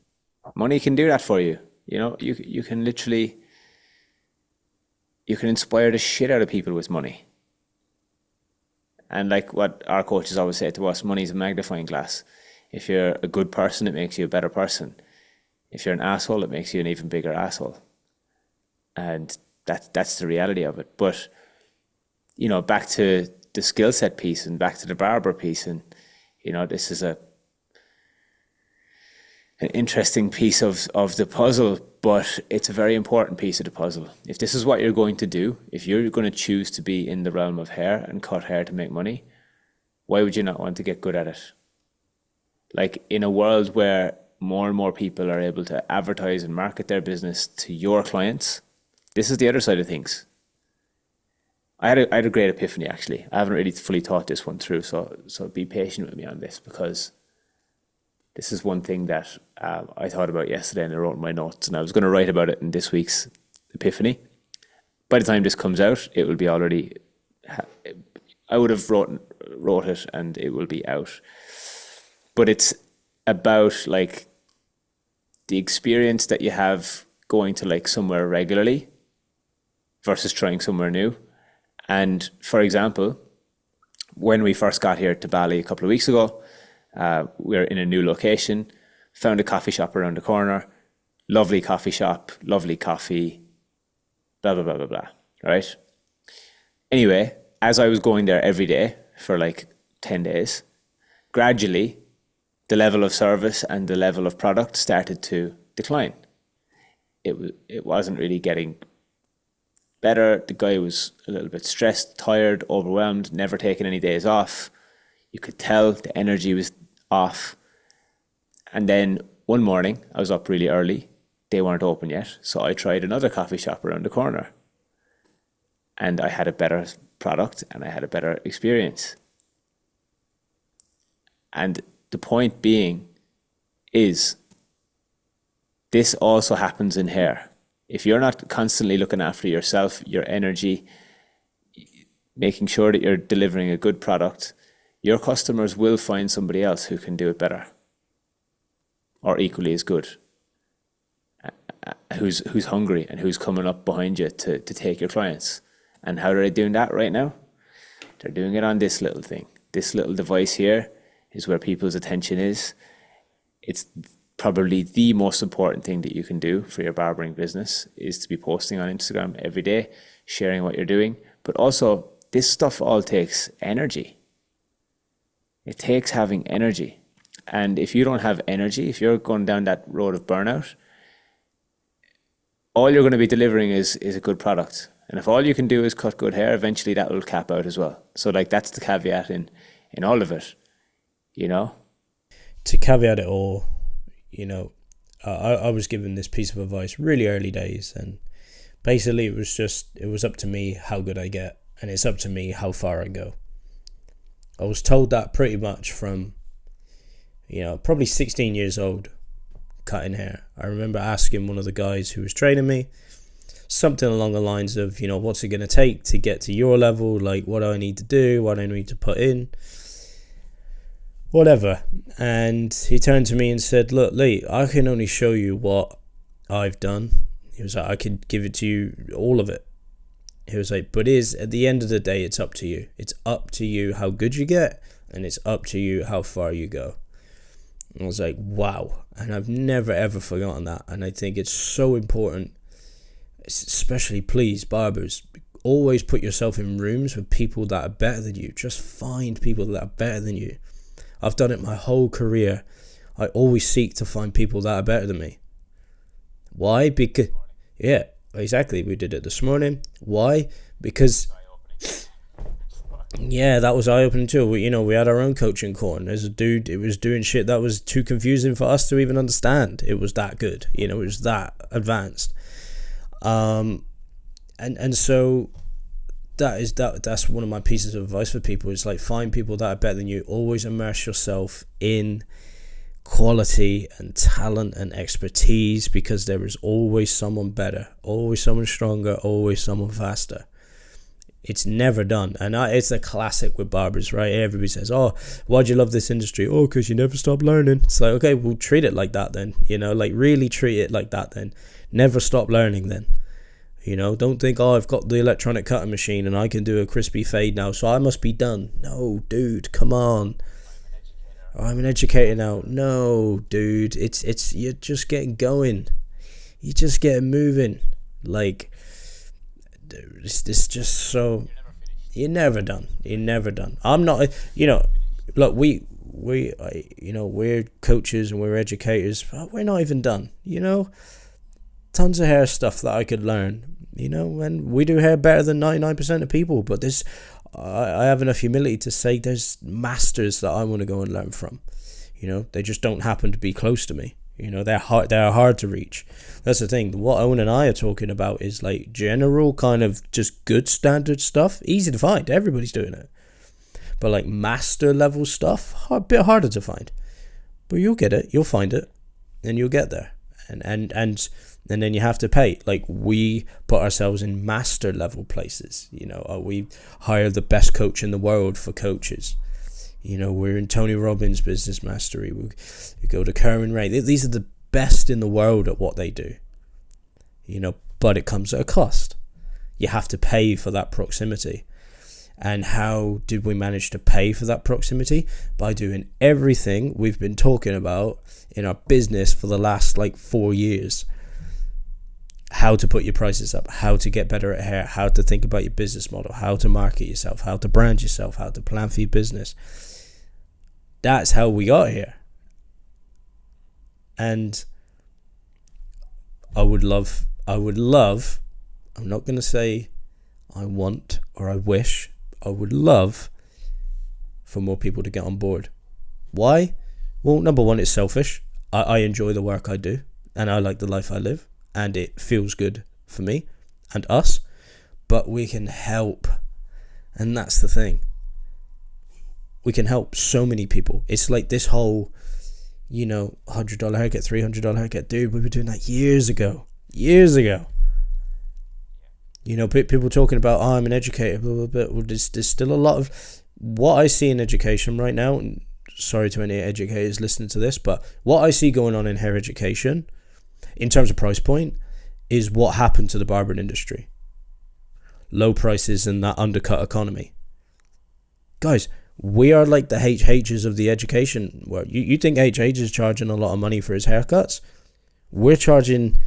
Money can do that for you. You know, you can literally, you can inspire the shit out of people with money. And like what our coaches always say to us, money is a magnifying glass. If you're a good person, it makes you a better person. If you're an asshole, it makes you an even bigger asshole. And that's the reality of it. But, you know, back to the skill set piece and back to the barber piece, and, you know, this is an interesting piece of the puzzle, but it's a very important piece of the puzzle. If this is what you're going to do, if you're going to choose to be in the realm of hair and cut hair to make money, why would you not want to get good at it? Like, in a world where more and more people are able to advertise and market their business to your clients, this is the other side of things. I had a great epiphany, actually. I haven't really fully thought this one through, so be patient with me on this, because this is one thing that I thought about yesterday, and I wrote in my notes, and I was going to write about it in this week's epiphany. By the time this comes out, it will be already, I would have wrote it and it will be out. But it's about like the experience that you have going to like somewhere regularly versus trying somewhere new. And for example, when we first got here to Bali a couple of weeks ago, we were in a new location, found a coffee shop around the corner, lovely coffee shop, lovely coffee, blah, blah, blah, blah, blah, right? Anyway, as I was going there every day for like 10 days, gradually the level of service and the level of product started to decline. It wasn't really getting better. The guy was a little bit stressed, tired, overwhelmed, never taking any days off. You could tell the energy was off. And then one morning, I was up really early. They weren't open yet. So I tried another coffee shop around the corner. And I had a better product and I had a better experience. And the point being is this also happens in hair. If you're not constantly looking after yourself, your energy, making sure that you're delivering a good product, your customers will find somebody else who can do it better or equally as good, who's hungry and who's coming up behind you to take your clients. And how are they doing that right now? They're doing it on this little thing. This little device here is where people's attention is. It's probably the most important thing that you can do for your barbering business is to be posting on Instagram every day, sharing what you're doing. But also, this stuff all takes energy. It takes having energy. And if you don't have energy, if you're going down that road of burnout, all you're going to be delivering is a good product. And if all you can do is cut good hair, eventually that will cap out as well. So like that's the caveat in all of it, you know? To caveat it all, you know, I was given this piece of advice really early days, and basically it was up to me how good I get, and it's up to me how far I go. I was told that pretty much from, you know, probably 16 years old, cutting hair. I remember asking one of the guys who was training me something along the lines of, you know, what's it going to take to get to your level? Like, what do I need to do? What do I need to put in? Whatever. And he turned to me and said, look, Lee, I can only show you what I've done. He was like, I could give it to you, all of it. He was like, but at the end of the day, it's up to you. It's up to you how good you get, and it's up to you how far you go. And I was like, wow. And I've never, ever forgotten that. And I think it's so important, especially, please, barbers, always put yourself in rooms with people that are better than you. Just find people that are better than you. I've done it my whole career. I always seek to find people that are better than me. Why? Because, yeah, exactly. We did it this morning. Why? Because, yeah, that was eye-opening too. We had our own coaching call, and there's a dude, it was doing shit that was too confusing for us to even understand. It was that good. It was that advanced. And so that's one of my pieces of advice for people. It's like, find people that are better than you. Always immerse yourself in quality and talent and expertise, because there is always someone better, always someone stronger, always someone faster. It's never done. And it's a classic with barbers, right? Everybody says, oh, why'd you love this industry? Oh, because you never stop learning. It's like, okay, we'll treat it like that then. Like really treat it like that then. Never stop learning then. Don't think, oh, I've got the electronic cutting machine and I can do a crispy fade now, so I must be done. No, dude, come on. I'm an educator now. No, dude, it's you're just getting going. You just get moving. Like, it's just so, you're never done. You're never done. I'm not, look, we're coaches and we're educators, but we're not even done. Tons of hair stuff that I could learn. And we do hair better than 99% of people, but I have enough humility to say there's masters that I want to go and learn from. They just don't happen to be close to me. They're hard to reach. That's the thing. What Owen and I are talking about is like general kind of just good standard stuff, easy to find. Everybody's doing it. But like master level stuff, a bit harder to find. But you'll get it. You'll find it, and you'll get there. And then you have to pay. Like, we put ourselves in master level places. We hire the best coach in the world for coaches. We're in Tony Robbins' Business Mastery. We go to Kerwin Ray. These are the best in the world at what they do. But it comes at a cost. You have to pay for that proximity. And how did we manage to pay for that proximity? By doing everything we've been talking about in our business for the last 4 years. How to put your prices up, how to get better at hair, how to think about your business model, how to market yourself, how to brand yourself, how to plan for your business. That's how we got here. And I would love, I'm not going to say I want or I wish, I would love for more people to get on board. Why? Well, number one, it's selfish. I enjoy the work I do and I like the life I live and it feels good for me and us, but we can help. And that's the thing. We can help so many people. It's like this whole, you know, $100 haircut, $300 haircut. Dude, we were doing that years ago. You know, people talking about, oh, I'm an educator, blah, blah, blah. Well, there's still a lot of what I see in education right now. And sorry to any educators listening to this, but what I see going on in hair education in terms of price point is what happened to the barbering industry. Low prices and that undercut economy. Guys, we are like the HHs of the education world. You think HH is charging a lot of money for his haircuts? We're charging,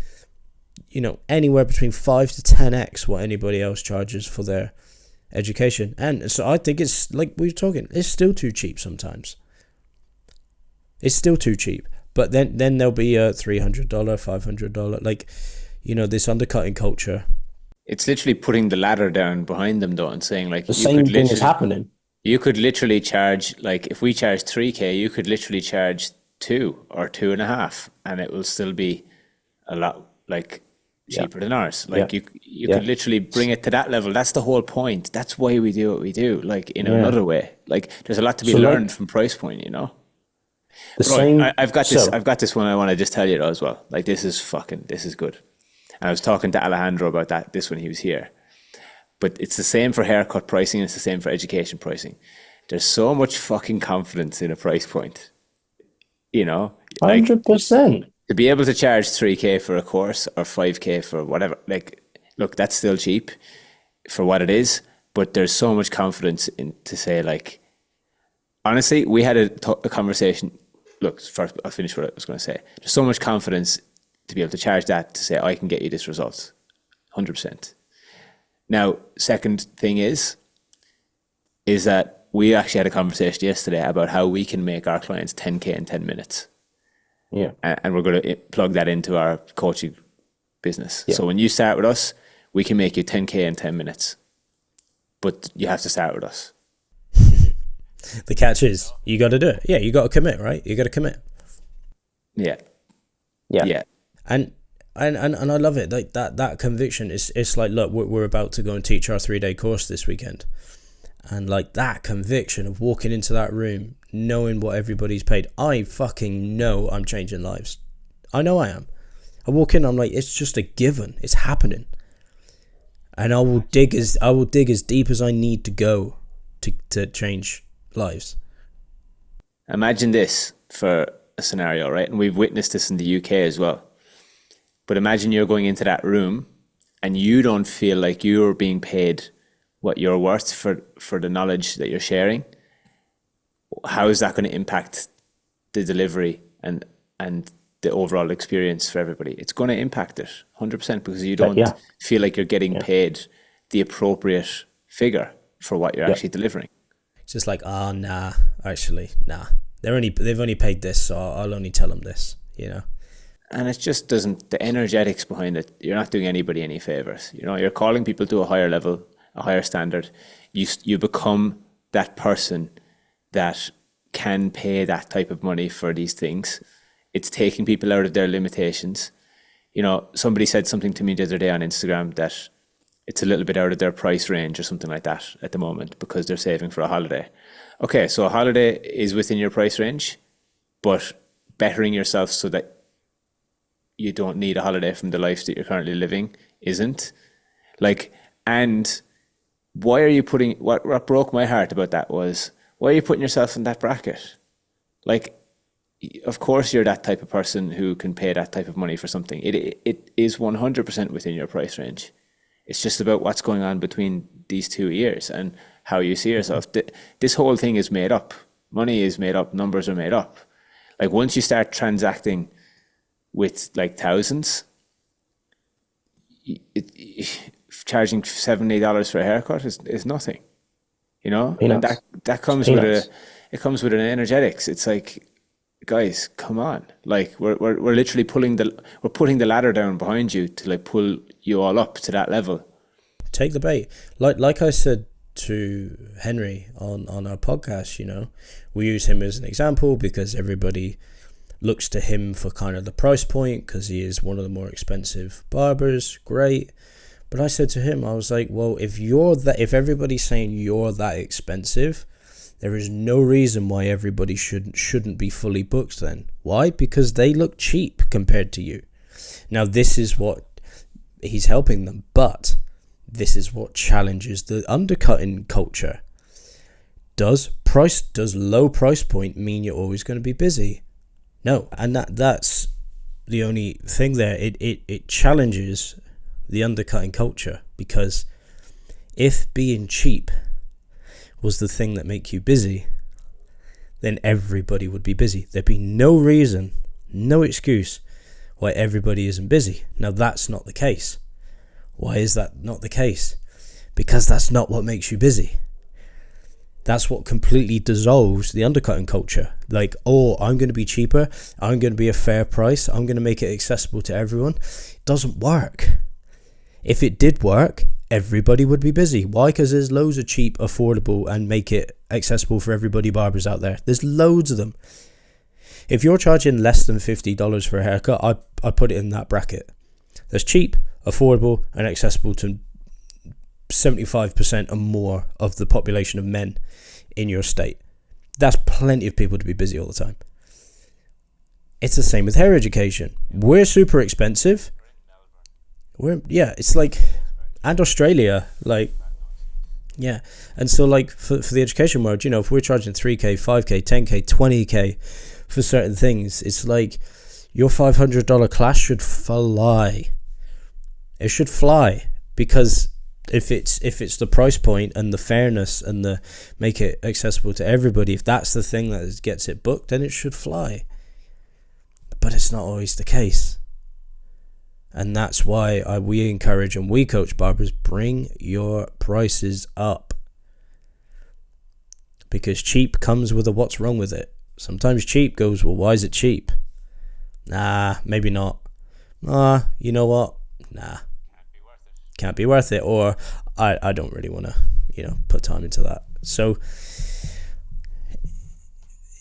you know, anywhere between 5 to 10x what anybody else charges for their education. And so I think it's like we were talking, it's still too cheap sometimes. It's still too cheap. But then there'll be a $300, $500, like, you know, this undercutting culture. It's literally putting the ladder down behind them though and saying like The same thing is happening. You could literally charge, like if we charge 3K, you could literally charge 2 or 2.5 and it will still be a lot like cheaper than ours. Like you could literally bring it to that level. That's the whole point. That's why we do what we do. Like in another way, like there's a lot to be learned from price point, you know? I've got this one I want to just tell you as well. Like this is good. And I was talking to Alejandro about this when he was here. But it's the same for haircut pricing, and it's the same for education pricing. There's so much fucking confidence in a price point. You know? 100%. To be able to charge 3K for a course or 5K for whatever, like, look, that's still cheap for what it is, but there's so much confidence in to say, like, honestly, we had a conversation. Look, first, I'll finish what I was going to say. There's so much confidence to be able to charge that to say, I can get you this result, 100%. Now, second thing is that we actually had a conversation yesterday about how we can make our clients 10K in 10 minutes. Yeah. And we're going to plug that into our coaching business. Yeah. So when you start with us, we can make you 10K in 10 minutes. But you have to start with us. The catch is, you got to do it. Yeah, you got to commit, right? You got to commit. Yeah. And I love it. Like that conviction is, it's like, look, we're about to go and teach our 3-day course this weekend. And like that conviction of walking into that room, knowing what everybody's paid. I fucking know I'm changing lives. I know I am. I walk in, I'm like, it's just a given. It's happening. And I will dig as deep as I need to go to change lives. Imagine this for a scenario, right? And we've witnessed this in the UK as well. But imagine you're going into that room and you don't feel like you're being paid what you're worth for the knowledge that you're sharing. How is that going to impact the delivery and the overall experience for everybody? It's going to impact it 100% because you don't feel like you're getting paid the appropriate figure for what you're actually delivering. It's just like, actually, they've only paid this, so I'll only tell them this, you know. And it just doesn't, the energetics behind it, you're not doing anybody any favors. You know, you're calling people to a higher level, a higher standard. You become that person that can pay that type of money for these things. It's taking people out of their limitations. You know, somebody said something to me the other day on Instagram that it's a little bit out of their price range or something like that at the moment because they're saving for a holiday. Okay, so a holiday is within your price range, but bettering yourself so that you don't need a holiday from the life that you're currently living isn't. Like, and why are you putting, what broke my heart about that was, why are you putting yourself in that bracket? Like, of course you're that type of person who can pay that type of money for something. It is 100% within your price range. It's just about what's going on between these 2 years and how you see yourself. This whole thing is made up. Money is made up. Numbers are made up. Like once you start transacting with like thousands, charging $70 for a haircut is nothing, you know. Peanuts. And that comes with it comes with an energetics. It's like guys, come on. Like we're literally putting the ladder down behind you to like pull you all up to that level. Take the bait. Like I said to Henry on our podcast, we use him as an example because everybody looks to him for kind of the price point because he is one of the more expensive barbers. Great. But I said to him, I was like, well, if everybody's saying you're that expensive, there is no reason why everybody shouldn't be fully booked then. Why? Because they look cheap compared to you. Now, this is what he's helping them, but this is what challenges the undercutting culture. Does low price point mean you're always going to be busy? No, and that's the only thing there. It challenges the undercutting culture, because if being cheap was the thing that make you busy, then everybody would be busy. There'd be no reason, no excuse why everybody isn't busy. Now that's not the case. Why is that not the case? Because that's not what makes you busy. That's what completely dissolves the undercutting culture. Like, oh, I'm going to be cheaper. I'm going to be a fair price. I'm going to make it accessible to everyone. It doesn't work. If it did work, everybody would be busy. Why? Because there's loads of cheap, affordable, and make it accessible for everybody barbers out there. There's loads of them. If you're charging less than $50 for a haircut, I put it in that bracket. There's cheap, affordable, and accessible to 75% or more of the population of men in your state. That's plenty of people to be busy all the time. It's the same with hair education. We're super expensive. It's like, and Australia, like, yeah. And so like for the education world, if we're charging 3K, 5K, 10K, 20K for certain things, it's like your $500 class should fly. It should fly, because if it's the price point and the fairness and the make it accessible to everybody, if that's the thing that gets it booked, then it should fly. But it's not always the case. And that's why we encourage and we coach barbers, bring your prices up. Because cheap comes with a what's wrong with it. Sometimes cheap goes, well, why is it cheap? Nah, maybe not. You know what? Nah. Can't be worth it. Or I don't really want to, put time into that. So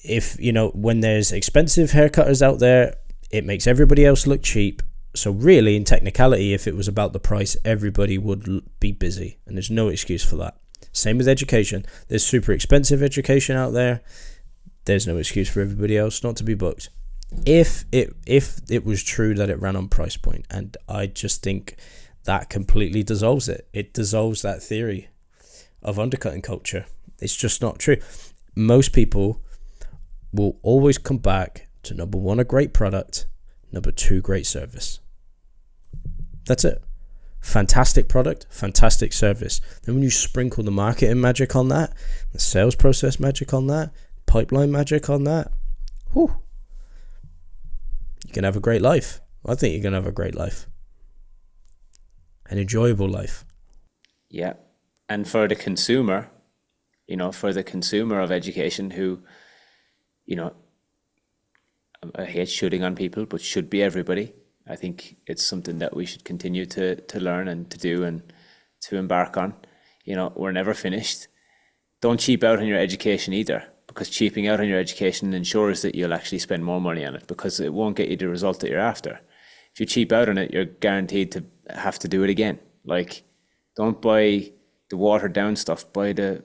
if, when there's expensive haircutters out there, it makes everybody else look cheap. So really, in technicality, if it was about the price, everybody would be busy, and there's no excuse for that. Same with education. There's super expensive education out there. There's no excuse for everybody else not to be booked. If it was true that it ran on price point, and I just think that completely dissolves it. It dissolves that theory of undercutting culture. It's just not true. Most people will always come back to number one, a great product, number two, great service. That's it. Fantastic product, fantastic service. Then when you sprinkle the marketing magic on that, the sales process magic on that, pipeline magic on that, whew, you can have a great life. I think you're going to have a great life. An enjoyable life. Yeah. And for the consumer, of education who, I hate shooting on people, but should be everybody. I think it's something that we should continue to learn and to do and to embark on. We're never finished. Don't cheap out on your education either, because cheaping out on your education ensures that you'll actually spend more money on it, because it won't get you the result that you're after. If you cheap out on it, you're guaranteed to have to do it again. Like, don't buy the watered down stuff, buy the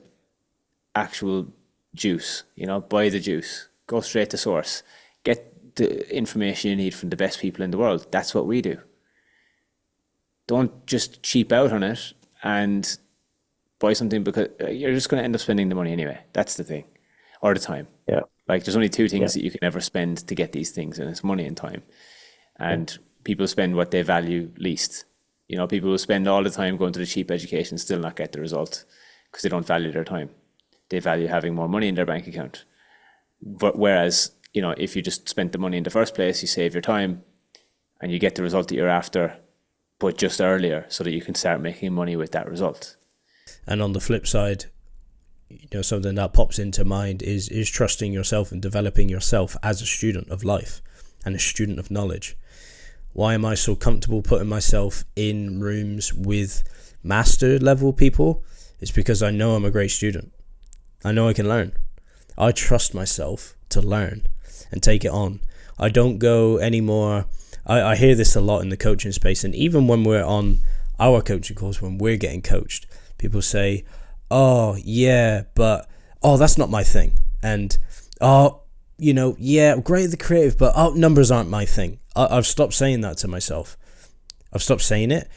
actual juice, buy the juice, go straight to source, get the information you need from the best people in the world. That's what we do. Don't just cheap out on it and buy something, because you're just going to end up spending the money anyway. That's the thing. Or the time. Yeah. Like, there's only two things that you can ever spend to get these things, and it's money and time. And people spend what they value least. People will spend all the time going to the cheap education, still not get the result, because they don't value their time. They value having more money in their bank account. But whereas, if you just spent the money in the first place, you save your time and you get the result that you're after, but just earlier, so that you can start making money with that result. And on the flip side, something that pops into mind is trusting yourself and developing yourself as a student of life and a student of knowledge. Why am I so comfortable putting myself in rooms with master level people? It's because I know I'm a great student. I know I can learn. I trust myself to learn and take it on. I don't go anymore. I hear this a lot in the coaching space, and even when we're on our coaching course, when we're getting coached, people say, oh yeah, but that's not my thing, and yeah, great at the creative, but numbers aren't my thing. I've stopped saying that to myself. I've stopped saying it.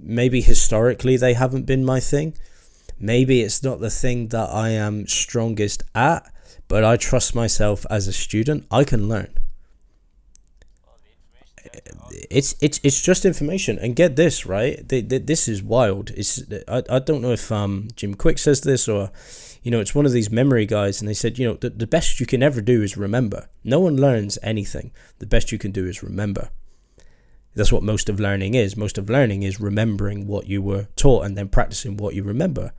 Maybe historically they haven't been my thing. Maybe it's not the thing that I am strongest at, but I trust myself as a student. I can learn. It's just information. And get this, right? This is wild. I don't know if Jim Quick says this, or it's one of these memory guys, and they said, the best you can ever do is remember. No one learns anything. The best you can do is remember. That's what most of learning is. Most of learning is remembering what you were taught and then practicing what you remember.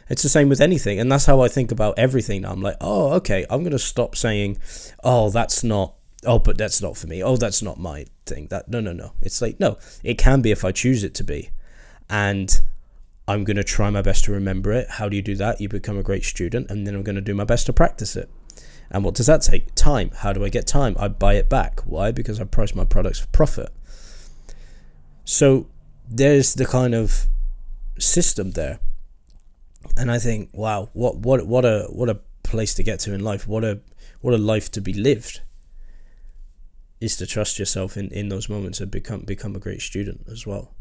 It's the same with anything. And that's how I think about everything now. I'm like, oh, okay, I'm going to stop saying, but that's not for me. Oh, that's not my thing. No. It's like, no, it can be if I choose it to be. And I'm going to try my best to remember it. How do you do that? You become a great student, and then I'm going to do my best to practice it. And what does that take? Time. How do I get time? I buy it back. Why? Because I price my products for profit. So there's the kind of system there. And I think, wow, what a place to get to in life. What a life to be lived, is to trust yourself in those moments and become a great student as well.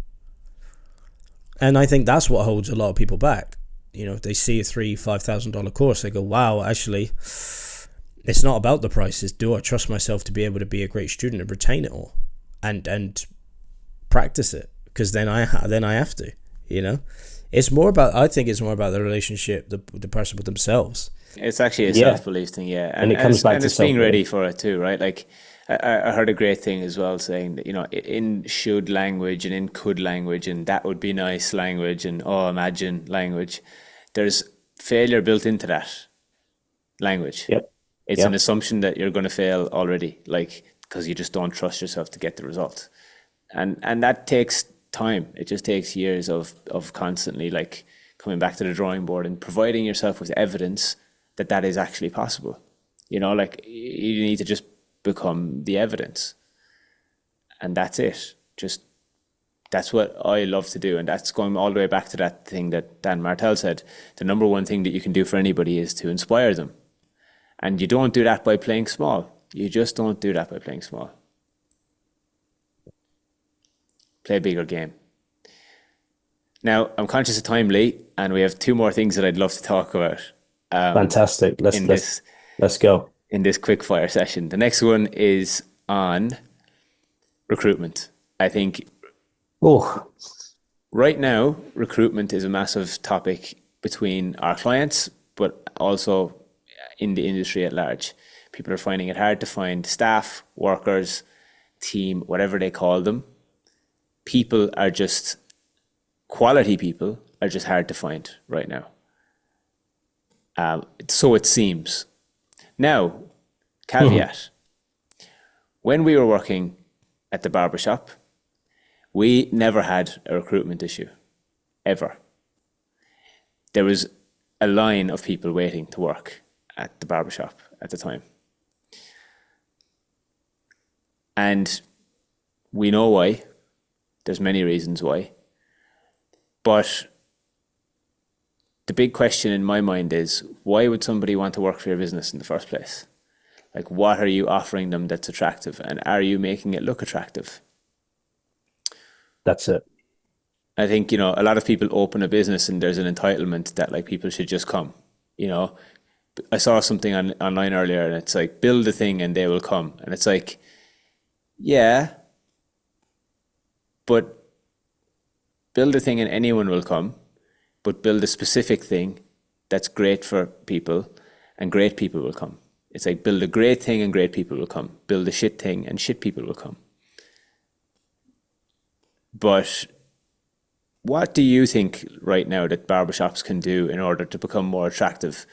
And I think that's what holds a lot of people back. If they see a $3,000-$5,000 course, they go, wow, actually, it's not about the prices. Do I trust myself to be able to be a great student and retain it all and practice it? Because then I have to, It's more about, I think it's more about the relationship, the person with themselves. It's actually a self-belief thing, yeah. And it comes back to it's being ready for it too, right? Like, I heard a great thing as well, saying that, in should language and in could language and that would be nice language and imagine language, there's failure built into that language. Yep. It's an assumption that you're going to fail already, like, because you just don't trust yourself to get the result. And that takes time. It just takes years of constantly, like, coming back to the drawing board and providing yourself with evidence that is actually possible. Like, you need to just become the evidence, and that's it. That's what I love to do, and that's going all the way back to that thing that Dan Martell said. The number one thing that you can do for anybody is to inspire them, and you don't do that by playing small. You just don't do that by playing small. Play a bigger game. Now, I'm conscious of time, Lee, and we have two more things that I'd love to talk about. Fantastic. Let's go. In this quick fire session. The next one is on recruitment. I think right now, recruitment is a massive topic between our clients, but also in the industry at large. People are finding it hard to find staff, workers, team, whatever they call them. Quality people are just hard to find right now. So it seems. Now, caveat. When we were working at the barbershop, we never had a recruitment issue, ever. There was a line of people waiting to work at the barbershop at the time. And we know why. There's many reasons why. But the big question in my mind is, why would somebody want to work for your business in the first place? Like, what are you offering them that's attractive? And are you making it look attractive? That's it. I think, a lot of people open a business and there's an entitlement that, like, people should just come. I saw something online earlier, and it's like, build a thing and they will come. And it's like, yeah, but build a thing and anyone will come. But build a specific thing that's great for people, and great people will come. It's like, build a great thing and great people will come. Build a shit thing and shit people will come. But what do you think right now that barbershops can do in order to become more attractive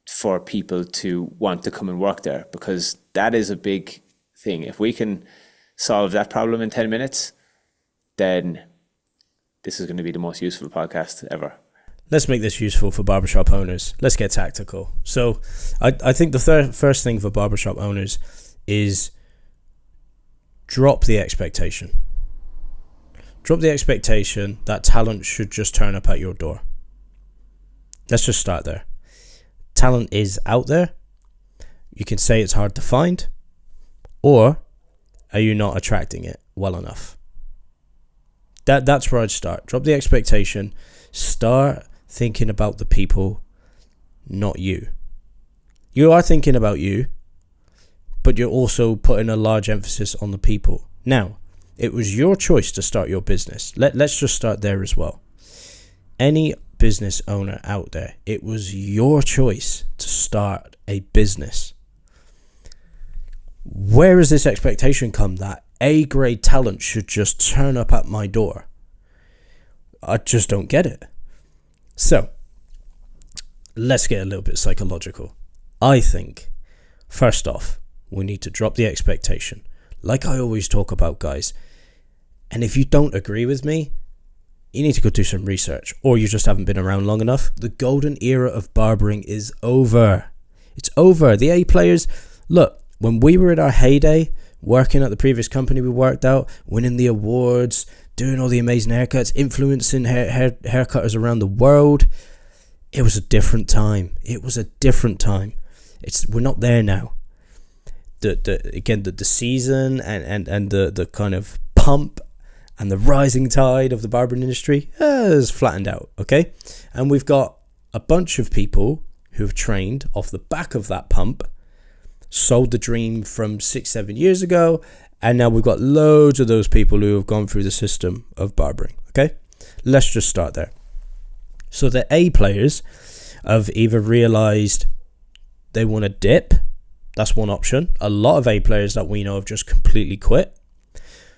for people to want to come and work there? Because that is a big thing. If we can solve that problem in 10 minutes, then this is going to be the most useful podcast ever. Let's make this useful for barbershop owners. Let's get tactical. So I think the first thing for barbershop owners is drop the expectation. Drop the expectation that talent should just turn up at your door. Let's just start there. Talent is out there. You can say it's hard to find, or are you not attracting it well enough? That's where I'd start. Drop the expectation. Start thinking about the people, not you. You are thinking about you, but you're also putting a large emphasis on the people. Now, it was your choice to start your business. Let's just start there as well. Any business owner out there, it was your choice to start a business. Where has this expectation come that A-grade talent should just turn up at my door? I just don't get it. So, let's get a little bit psychological. I think, first off, we need to drop the expectation. Like I always talk about, guys. And if you don't agree with me, you need to go do some research, or you just haven't been around long enough. The golden era of barbering is over. It's over. The A players, look, when we were at our heyday, working at the previous company we worked out, winning the awards, doing all the amazing haircuts, influencing haircutters around the world, it was a different time. It was a different time. We're not there now. The season and the kind of pump and the rising tide of the barbering industry has flattened out, okay? And we've got a bunch of people who've trained off the back of that pump, sold the dream from 6-7 years ago, and now we've got loads of those people who have gone through the system of barbering, okay? Let's just start there. So the A players have either realized they want to dip. That's one option. A lot of A players that we know have just completely quit.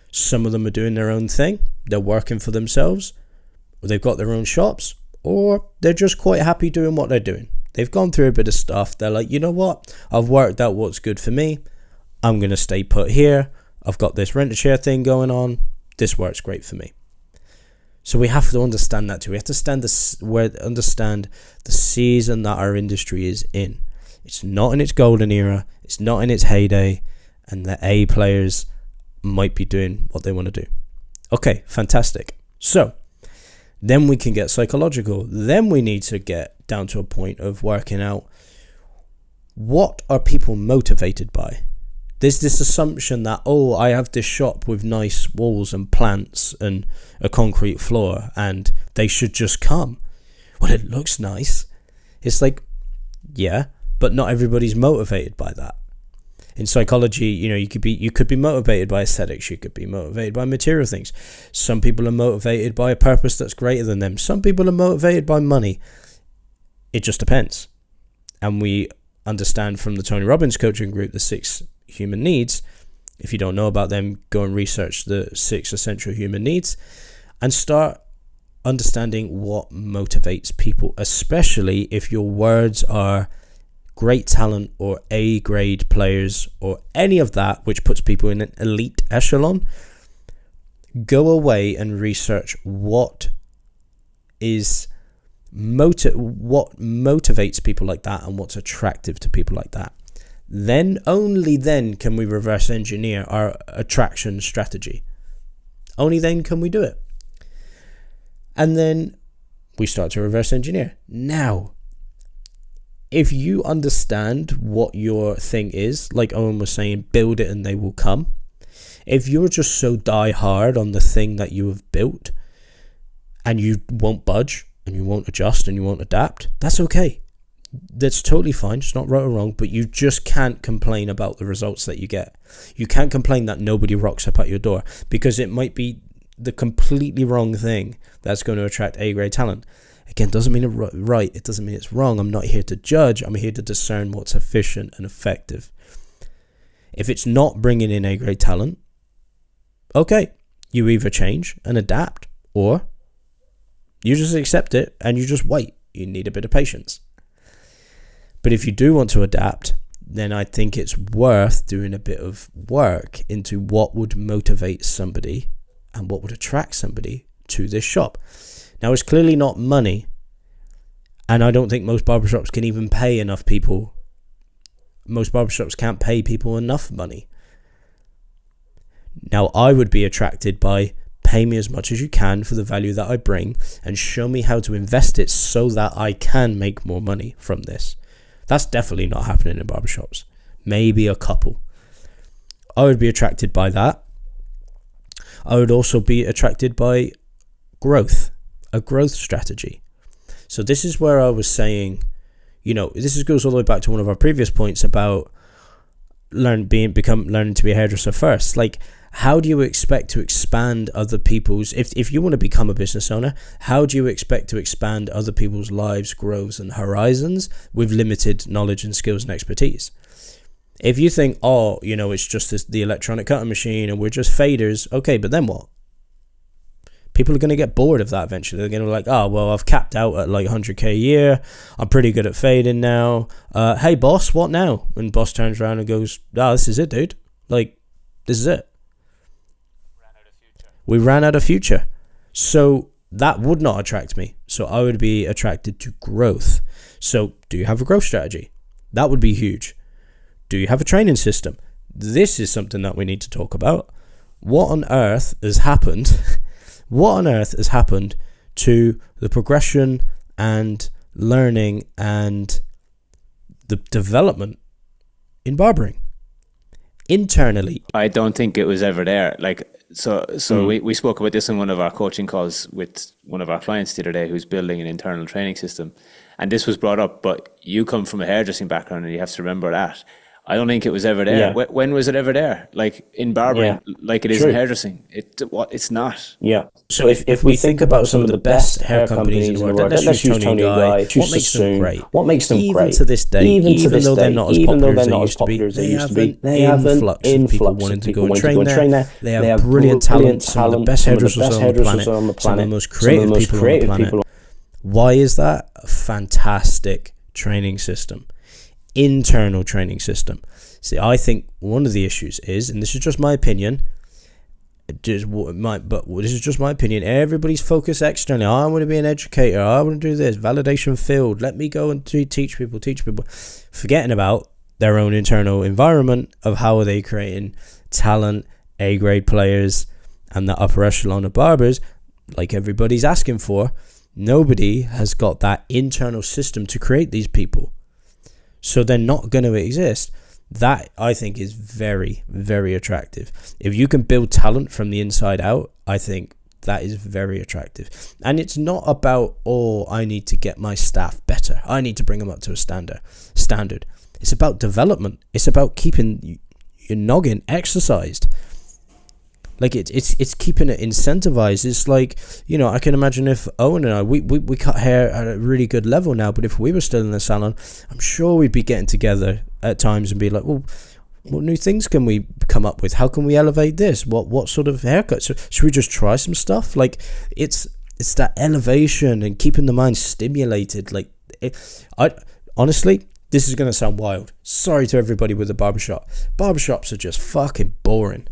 Some of them are doing their own thing. They're working for themselves. Or they've got their own shops. Or they're just quite happy doing what they're doing. They've gone through a bit of stuff. They're like, you know what? I've worked out what's good for me. I'm going to stay put here. I've got this rent-a-share thing going on. This works great for me. So we have to understand that too. We have to understand the season that our industry is in. It's not in its golden era. It's not in its heyday. And the A players might be doing what they want to do. Okay, fantastic. So then we can get psychological. Then we need to get down to a point of working out, what are people motivated by? There's this assumption that, I have this shop with nice walls and plants and a concrete floor and they should just come. Well, it looks nice. It's like, yeah, but not everybody's motivated by that. In psychology, you could be motivated by aesthetics. You could be motivated by material things. Some people are motivated by a purpose that's greater than them. Some people are motivated by money. It just depends. And we understand from the Tony Robbins coaching group, the 6 human needs. If you don't know about them, go and research the 6 essential human needs and start understanding what motivates people, especially if your words are great talent or A-grade players or any of that, which puts people in an elite echelon. Go away and research what motivates people like that and what's attractive to people like that. Then, only then, can we reverse engineer our attraction strategy. Only then can we do it. And then we start to reverse engineer. Now, if you understand what your thing is, like Owen was saying, build it and they will come. If you're just so die hard on the thing that you have built and you won't budge and you won't adjust and you won't adapt, that's okay. That's totally fine. It's not right or wrong, but you just can't complain about the results that you get. You can't complain that nobody rocks up at your door, because it might be the completely wrong thing that's going to attract A-grade talent. Again, doesn't mean it's right. It doesn't mean it's wrong. I'm not here to judge. I'm here to discern what's efficient and effective. If it's not bringing in A-grade talent, okay, you either change and adapt, or You just accept it and you just wait. You need a bit of patience. But if you do want to adapt, then I think it's worth doing a bit of work into what would motivate somebody and what would attract somebody to this shop. Now, it's clearly not money, and I don't think most barbershops can even pay enough people. Most barbershops can't pay people enough money. Now, I would be attracted by pay me as much as you can for the value that I bring and show me how to invest it so that I can make more money from this. That's definitely not happening in barbershops. Maybe a couple. I would be attracted by that. I would also be attracted by growth, a growth strategy. So this is where I was saying, this goes all the way back to one of our previous points about learning to be a hairdresser first. Like, how do you expect to expand other people's, if you want to become a business owner, how do you expect to expand other people's lives, growths and horizons with limited knowledge and skills and expertise? If you think, it's just the electronic cutting machine and we're just faders, okay, but then what? People are going to get bored of that eventually. They're going to be like, I've capped out at like 100k a year. I'm pretty good at fading now. Hey, boss, what now? And boss turns around and goes, this is it, dude. Like, this is it. We ran out of future. So that would not attract me. So I would be attracted to growth. So do you have a growth strategy? That would be huge. Do you have a training system? This is something that we need to talk about. What on earth has happened? What on earth has happened to the progression and learning and the development in barbering internally? I don't think it was ever there. We spoke about this in one of our coaching calls with one of our clients the other day who's building an internal training system, and this was brought up, but you come from a hairdressing background and you have to remember that. I don't think it was ever there. Yeah. When was it ever there? Like in barbering, like it is in hairdressing. It's not. Yeah. So if we think about some of the best hair companies in the world, let's use Tony and Guy. What makes them great? What makes them even great? To this day, even though they're not as popular as they used to be, they have an influx of people wanting to go and train there. They have brilliant talent, some of the best hairdressers on the planet, some of the most creative people on the planet. Why is that? A fantastic training system. Internal training system. See, I think one of the issues is, and this is just my opinion, everybody's focused externally. I want to be an educator. I want to do this validation field. Let me go and teach people, forgetting about their own internal environment of how are they creating talent, A-grade players, and the upper echelon of barbers, like everybody's asking for. Nobody has got that internal system to create these people. So they're not going to exist. That, I think, is very, very attractive. If you can build talent from the inside out, I think that is very attractive. And it's not about, I need to get my staff better. I need to bring them up to a standard. It's about development. It's about keeping your noggin exercised. Like it's keeping it incentivized. It's like, I can imagine if Owen and I, we cut hair at a really good level now, but if we were still in the salon, I'm sure we'd be getting together at times and be like, well, what new things can we come up with? How can we elevate this? What sort of haircut? So should we just try some stuff? Like it's that elevation and keeping the mind stimulated. Like honestly, this is going to sound wild. Sorry to everybody with a barbershop. Barbershops are just fucking boring.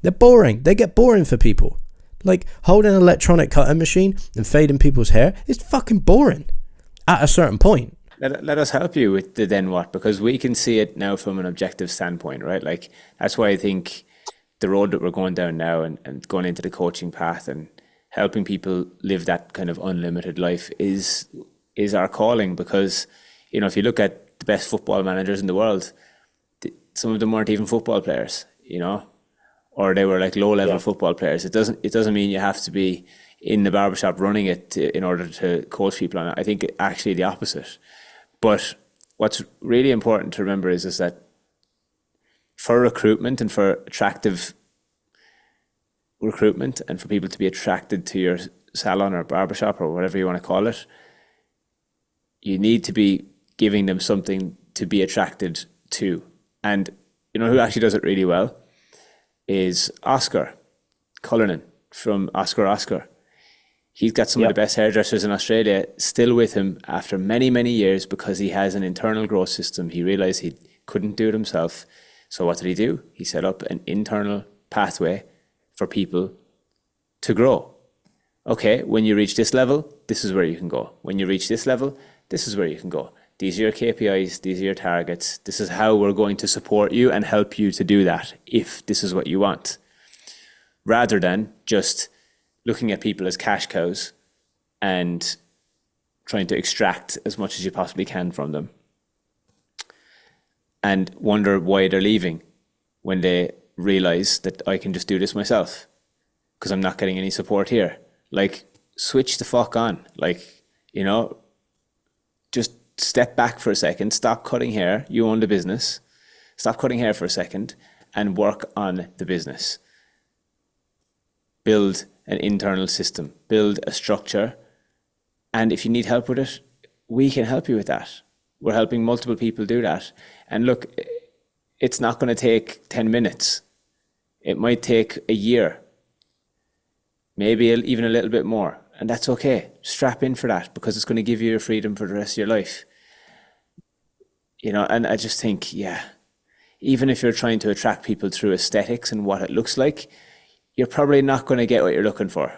They're boring. They get boring for people. Like holding an electronic cutting machine and fading people's hair is fucking boring at a certain point. Let us help you with the then what, because we can see it now from an objective standpoint, right? Like that's why I think the road that we're going down now and going into the coaching path and helping people live that kind of unlimited life is our calling. Because, if you look at the best football managers in the world, some of them weren't even football players, or they were like low-level football players. It doesn't mean you have to be in the barbershop running it in order to coach people on it. I think actually the opposite. But what's really important to remember is that for recruitment and for attractive recruitment and for people to be attracted to your salon or barbershop or whatever you want to call it, you need to be giving them something to be attracted to. And who actually does it really well is Oscar Cullinan from Oscar. He's got some of the best hairdressers in Australia still with him after many, many years because he has an internal growth system. He realized he couldn't do it himself. So what did he do? He set up an internal pathway for people to grow. Okay, when you reach this level, this is where you can go. When you reach this level, this is where you can go. These are your KPIs, these are your targets. This is how we're going to support you and help you to do that if this is what you want. Rather than just looking at people as cash cows and trying to extract as much as you possibly can from them and wonder why they're leaving when they realize that I can just do this myself because I'm not getting any support here. Like, switch the fuck on. Like, you know, just step back for a second, stop cutting hair. You own the business. Stop cutting hair for a second and work on the business. Build an internal system, build a structure. And if you need help with it, we can help you with that. We're helping multiple people do that. And look, it's not going to take 10 minutes. It might take a year, maybe even a little bit more. And that's okay. Strap in for that because it's going to give you your freedom for the rest of your life. You know, and I just think, even if you're trying to attract people through aesthetics and what it looks like, you're probably not going to get what you're looking for.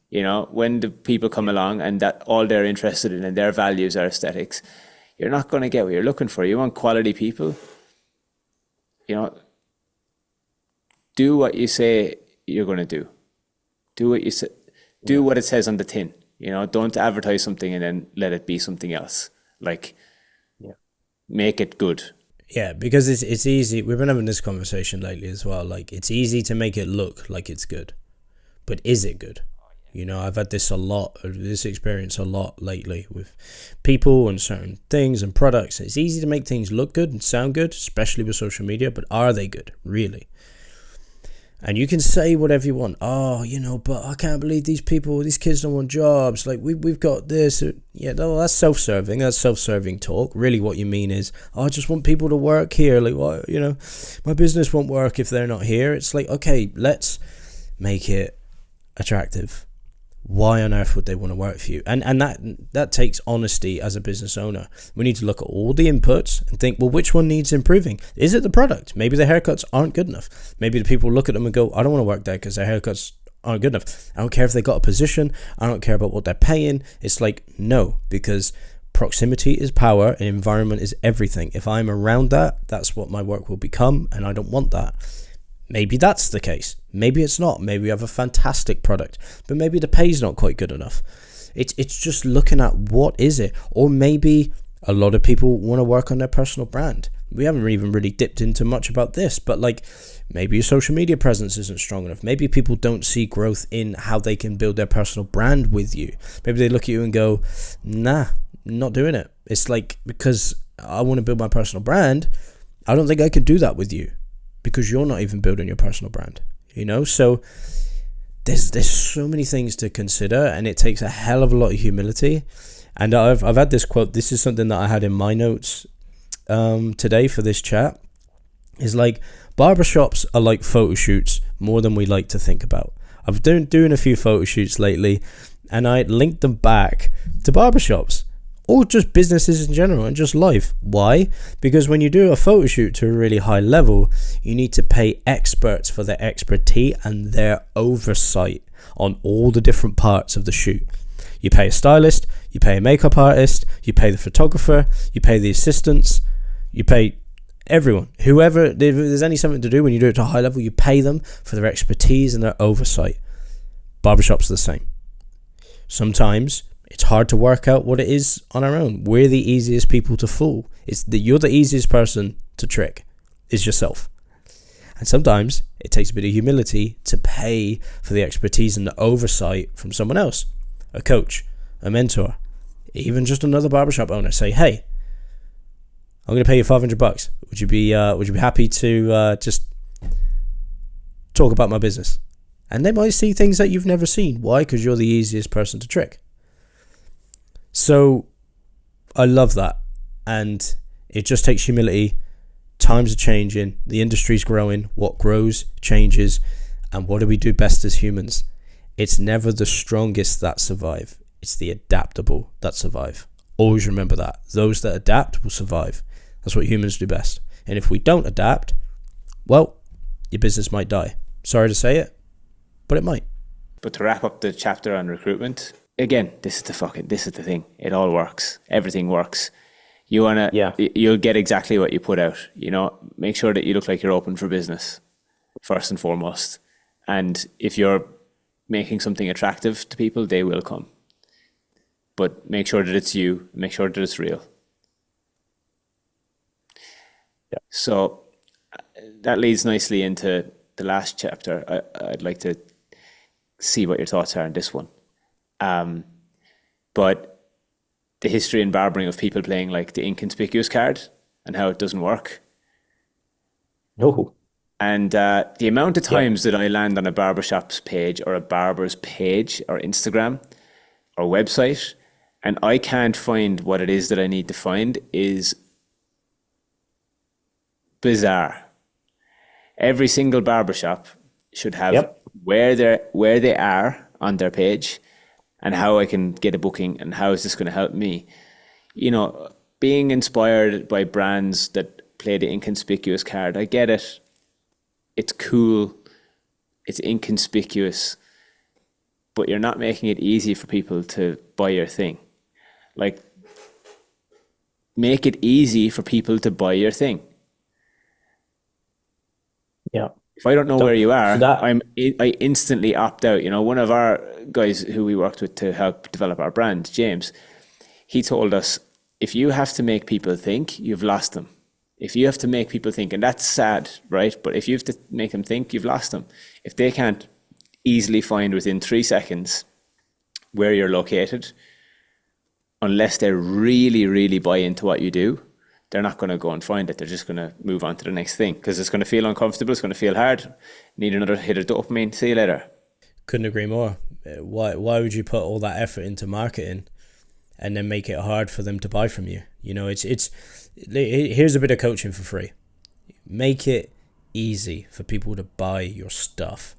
You know, when the people come along and that all they're interested in and their values are aesthetics, you're not going to get what you're looking for. You want quality people. You know, do what you say you're going to do. Do what you say. Do what it says on the tin. You know, don't advertise something and then let it be something else. Like, make it good. Yeah, because it's easy. We've been having this conversation lately as well. Like, it's easy to make it look like it's good, but is it good? You know, I've had this experience a lot lately with people and certain things and products. It's easy to make things look good and sound good, especially with social media, but are they good, really? And you can say whatever you want. Oh, you know, but I can't believe these kids don't want jobs. Like, we've got this. Yeah, no, that's self-serving. That's self-serving talk. Really what you mean is, oh, I just want people to work here. Like, well, you know, my business won't work if they're not here. It's like, okay, let's make it attractive. Why on earth would they want to work for you? And that takes honesty as a business owner. We need to look at all the inputs and think, well, which one needs improving? Is it the product? Maybe the haircuts aren't good enough. Maybe the people look at them and go, I don't want to work there because their haircuts aren't good enough. I don't care if they got a position. I don't care about what they're paying. It's like, no, because proximity is power and environment is everything. If I'm around that, that's what my work will become, and I don't want that. Maybe that's the case. Maybe it's not. Maybe we have a fantastic product, but maybe the pay's not quite good enough. It's just looking at what is it. Or maybe a lot of people want to work on their personal brand. We haven't even really dipped into much about this, but like, maybe your social media presence isn't strong enough. Maybe people don't see growth in how they can build their personal brand with you. Maybe they look at you and go, nah, not doing it. It's like, because I want to build my personal brand, I don't think I can do that with you. Because you're not even building your personal brand, you know? So there's so many things to consider, and it takes a hell of a lot of humility. And I've had this quote. This is something that I had in my notes today for this chat. Is like, barbershops are like photo shoots more than we like to think about. I've been doing a few photo shoots lately, and I linked them back to barbershops. Or just businesses in general and just life. Why? Because when you do a photo shoot to a really high level, you need to pay experts for their expertise and their oversight on all the different parts of the shoot. You pay a stylist, you pay a makeup artist, you pay the photographer, you pay the assistants, you pay everyone. Whoever, if there's something to do when you do it to a high level, you pay them for their expertise and their oversight. Barbershops are the same. Sometimes it's hard to work out what it is on our own. We're the easiest people to fool. You're the easiest person to trick. It's yourself. And sometimes it takes a bit of humility to pay for the expertise and the oversight from someone else. A coach, a mentor, even just another barbershop owner. Say, hey, I'm going to pay you $500. Would you be happy to just talk about my business? And they might see things that you've never seen. Why? Because you're the easiest person to trick. So I love that, and it just takes humility. Times are changing, the industry's growing, what grows changes, and what do we do best as humans? It's never the strongest that survive. It's the adaptable that survive. Always remember that. Those that adapt will survive. That's what humans do best. And if we don't adapt, well, your business might die. Sorry to say it, but it might. But to wrap up the chapter on recruitment, again, this is the thing. It all works. Everything works. You'll get exactly what you put out. Make sure that you look like you're open for business, first and foremost. And if you're making something attractive to people, they will come. But make sure that it's you. Make sure that it's real. Yeah. So that leads nicely into the last chapter. I'd like to see what your thoughts are on this one. But the history and barbering of people playing like the inconspicuous card and how it doesn't work. No. And the amount of times that I land on a barbershop's page or a barber's page or Instagram or website and I can't find what it is that I need to find is bizarre. Every single barbershop should have where they are on their page and how I can get a booking and how is this going to help me. Being inspired by brands that play the inconspicuous card, I get it. It's cool. It's inconspicuous. But you're not making it easy for people to buy your thing. Like, make it easy for people to buy your thing. Yeah. If I don't know where you are, I instantly opt out. One of our guys who we worked with to help develop our brand, James, he told us, if you have to make people think, you've lost them. If you have to make people think, and that's sad, right? But if you have to make them think, you've lost them. If they can't easily find within 3 seconds where you're located, unless they really, really buy into what you do, they're not going to go and find it. They're just going to move on to the next thing because it's going to feel uncomfortable. It's going to feel hard. Need another hit of dopamine. See you later. Couldn't agree more. Why would you put all that effort into marketing and then make it hard for them to buy from you? Here's a bit of coaching for free. Make it easy for people to buy your stuff,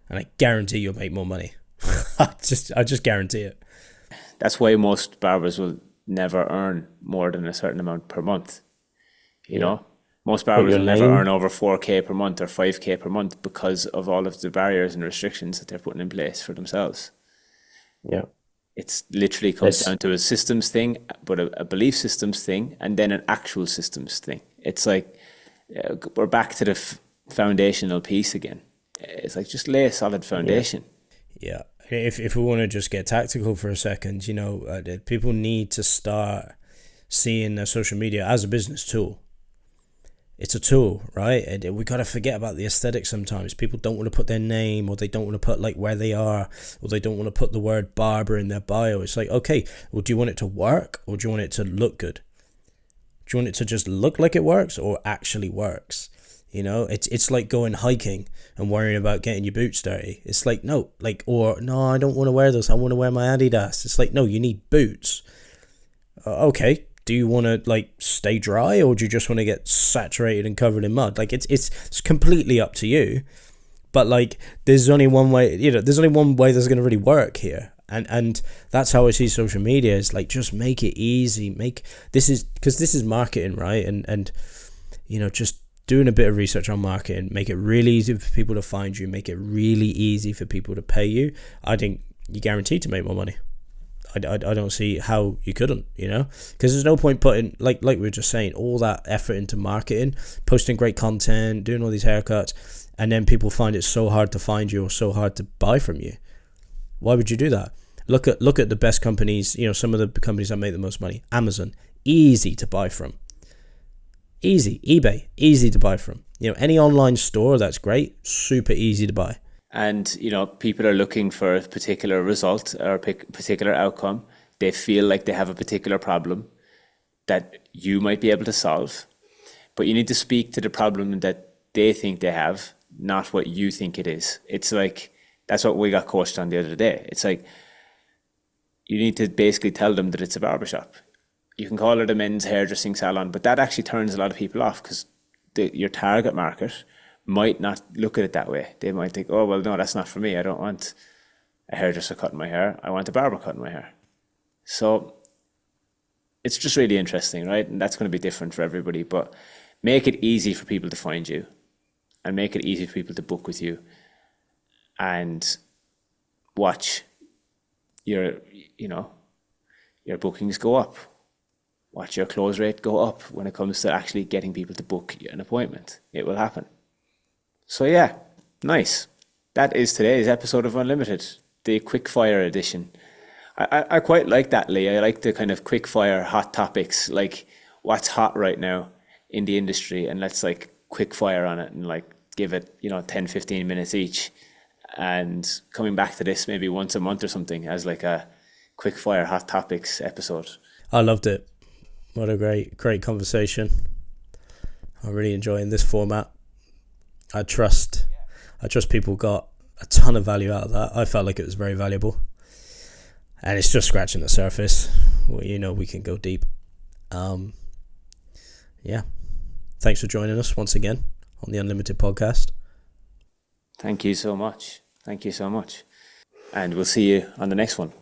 and I guarantee you'll make more money. I just guarantee it. That's why most barbers will never earn more than a certain amount per month. Most barbers will never earn over 4K per month or 5K per month because of all of the barriers and restrictions that they're putting in place for themselves. Yeah. It's literally comes down to a systems thing, but a belief systems thing, and then an actual systems thing. It's like we're back to the foundational piece again. It's like just lay a solid foundation. Yeah. If we want to just get tactical for a second, people need to start seeing their social media as a business tool. It's a tool, right? And we got to forget about the aesthetics sometimes. People don't want to put their name, or they don't want to put like where they are, or they don't want to put the word barber in their bio. It's like, okay, well, do you want it to work, or do you want it to look good? Do you want it to just look like it works or actually works? It's like going hiking and worrying about getting your boots dirty. It's like, no, I don't want to wear those. I want to wear my Adidas. It's like, no, you need boots. Okay. Do you want to stay dry, or do you just want to get saturated and covered in mud? It's completely up to you. But there's only one way, there's only one way that's going to really work here. And that's how I see social media is just make it easy. This is marketing, right? And just doing a bit of research on marketing, make it really easy for people to find you, make it really easy for people to pay you. I think you're guaranteed to make more money. I don't see how you couldn't, because there's no point putting, like we were just saying, all that effort into marketing, posting great content, doing all these haircuts, and then people find it so hard to find you or so hard to buy from you. Why would you do that? Look at the best companies, some of the companies that make the most money. Amazon, easy to buy from. Easy. eBay, easy to buy from. Any online store, that's great, super easy to buy. And, people are looking for a particular result or a particular outcome. They feel like they have a particular problem that you might be able to solve. But you need to speak to the problem that they think they have, not what you think it is. It's like, that's what we got coached on the other day. It's like, you need to basically tell them that it's a barbershop. You can call it a men's hairdressing salon, but that actually turns a lot of people off because your target market might not look at it that way. They might think, oh, well, no, that's not for me. I don't want a hairdresser cutting my hair. I want a barber cutting my hair. So it's just really interesting, right? And that's going to be different for everybody, but make it easy for people to find you and make it easy for people to book with you, and watch your, your bookings go up. Watch your close rate go up when it comes to actually getting people to book an appointment. It will happen. So yeah, nice. That is today's episode of Unlimited, the quickfire edition. I quite like that, Lee. I like the kind of quickfire hot topics, like what's hot right now in the industry, and let's like quickfire on it and like give it, 10, 15 minutes each. And coming back to this maybe once a month or something as like a quickfire hot topics episode. I loved it. What a great conversation. I'm really enjoying this format. I trust people got a ton of value out of that. I felt like it was very valuable. And it's just scratching the surface. Well, we can go deep. Yeah. Thanks for joining us once again on the Unlimited podcast. Thank you so much. And we'll see you on the next one.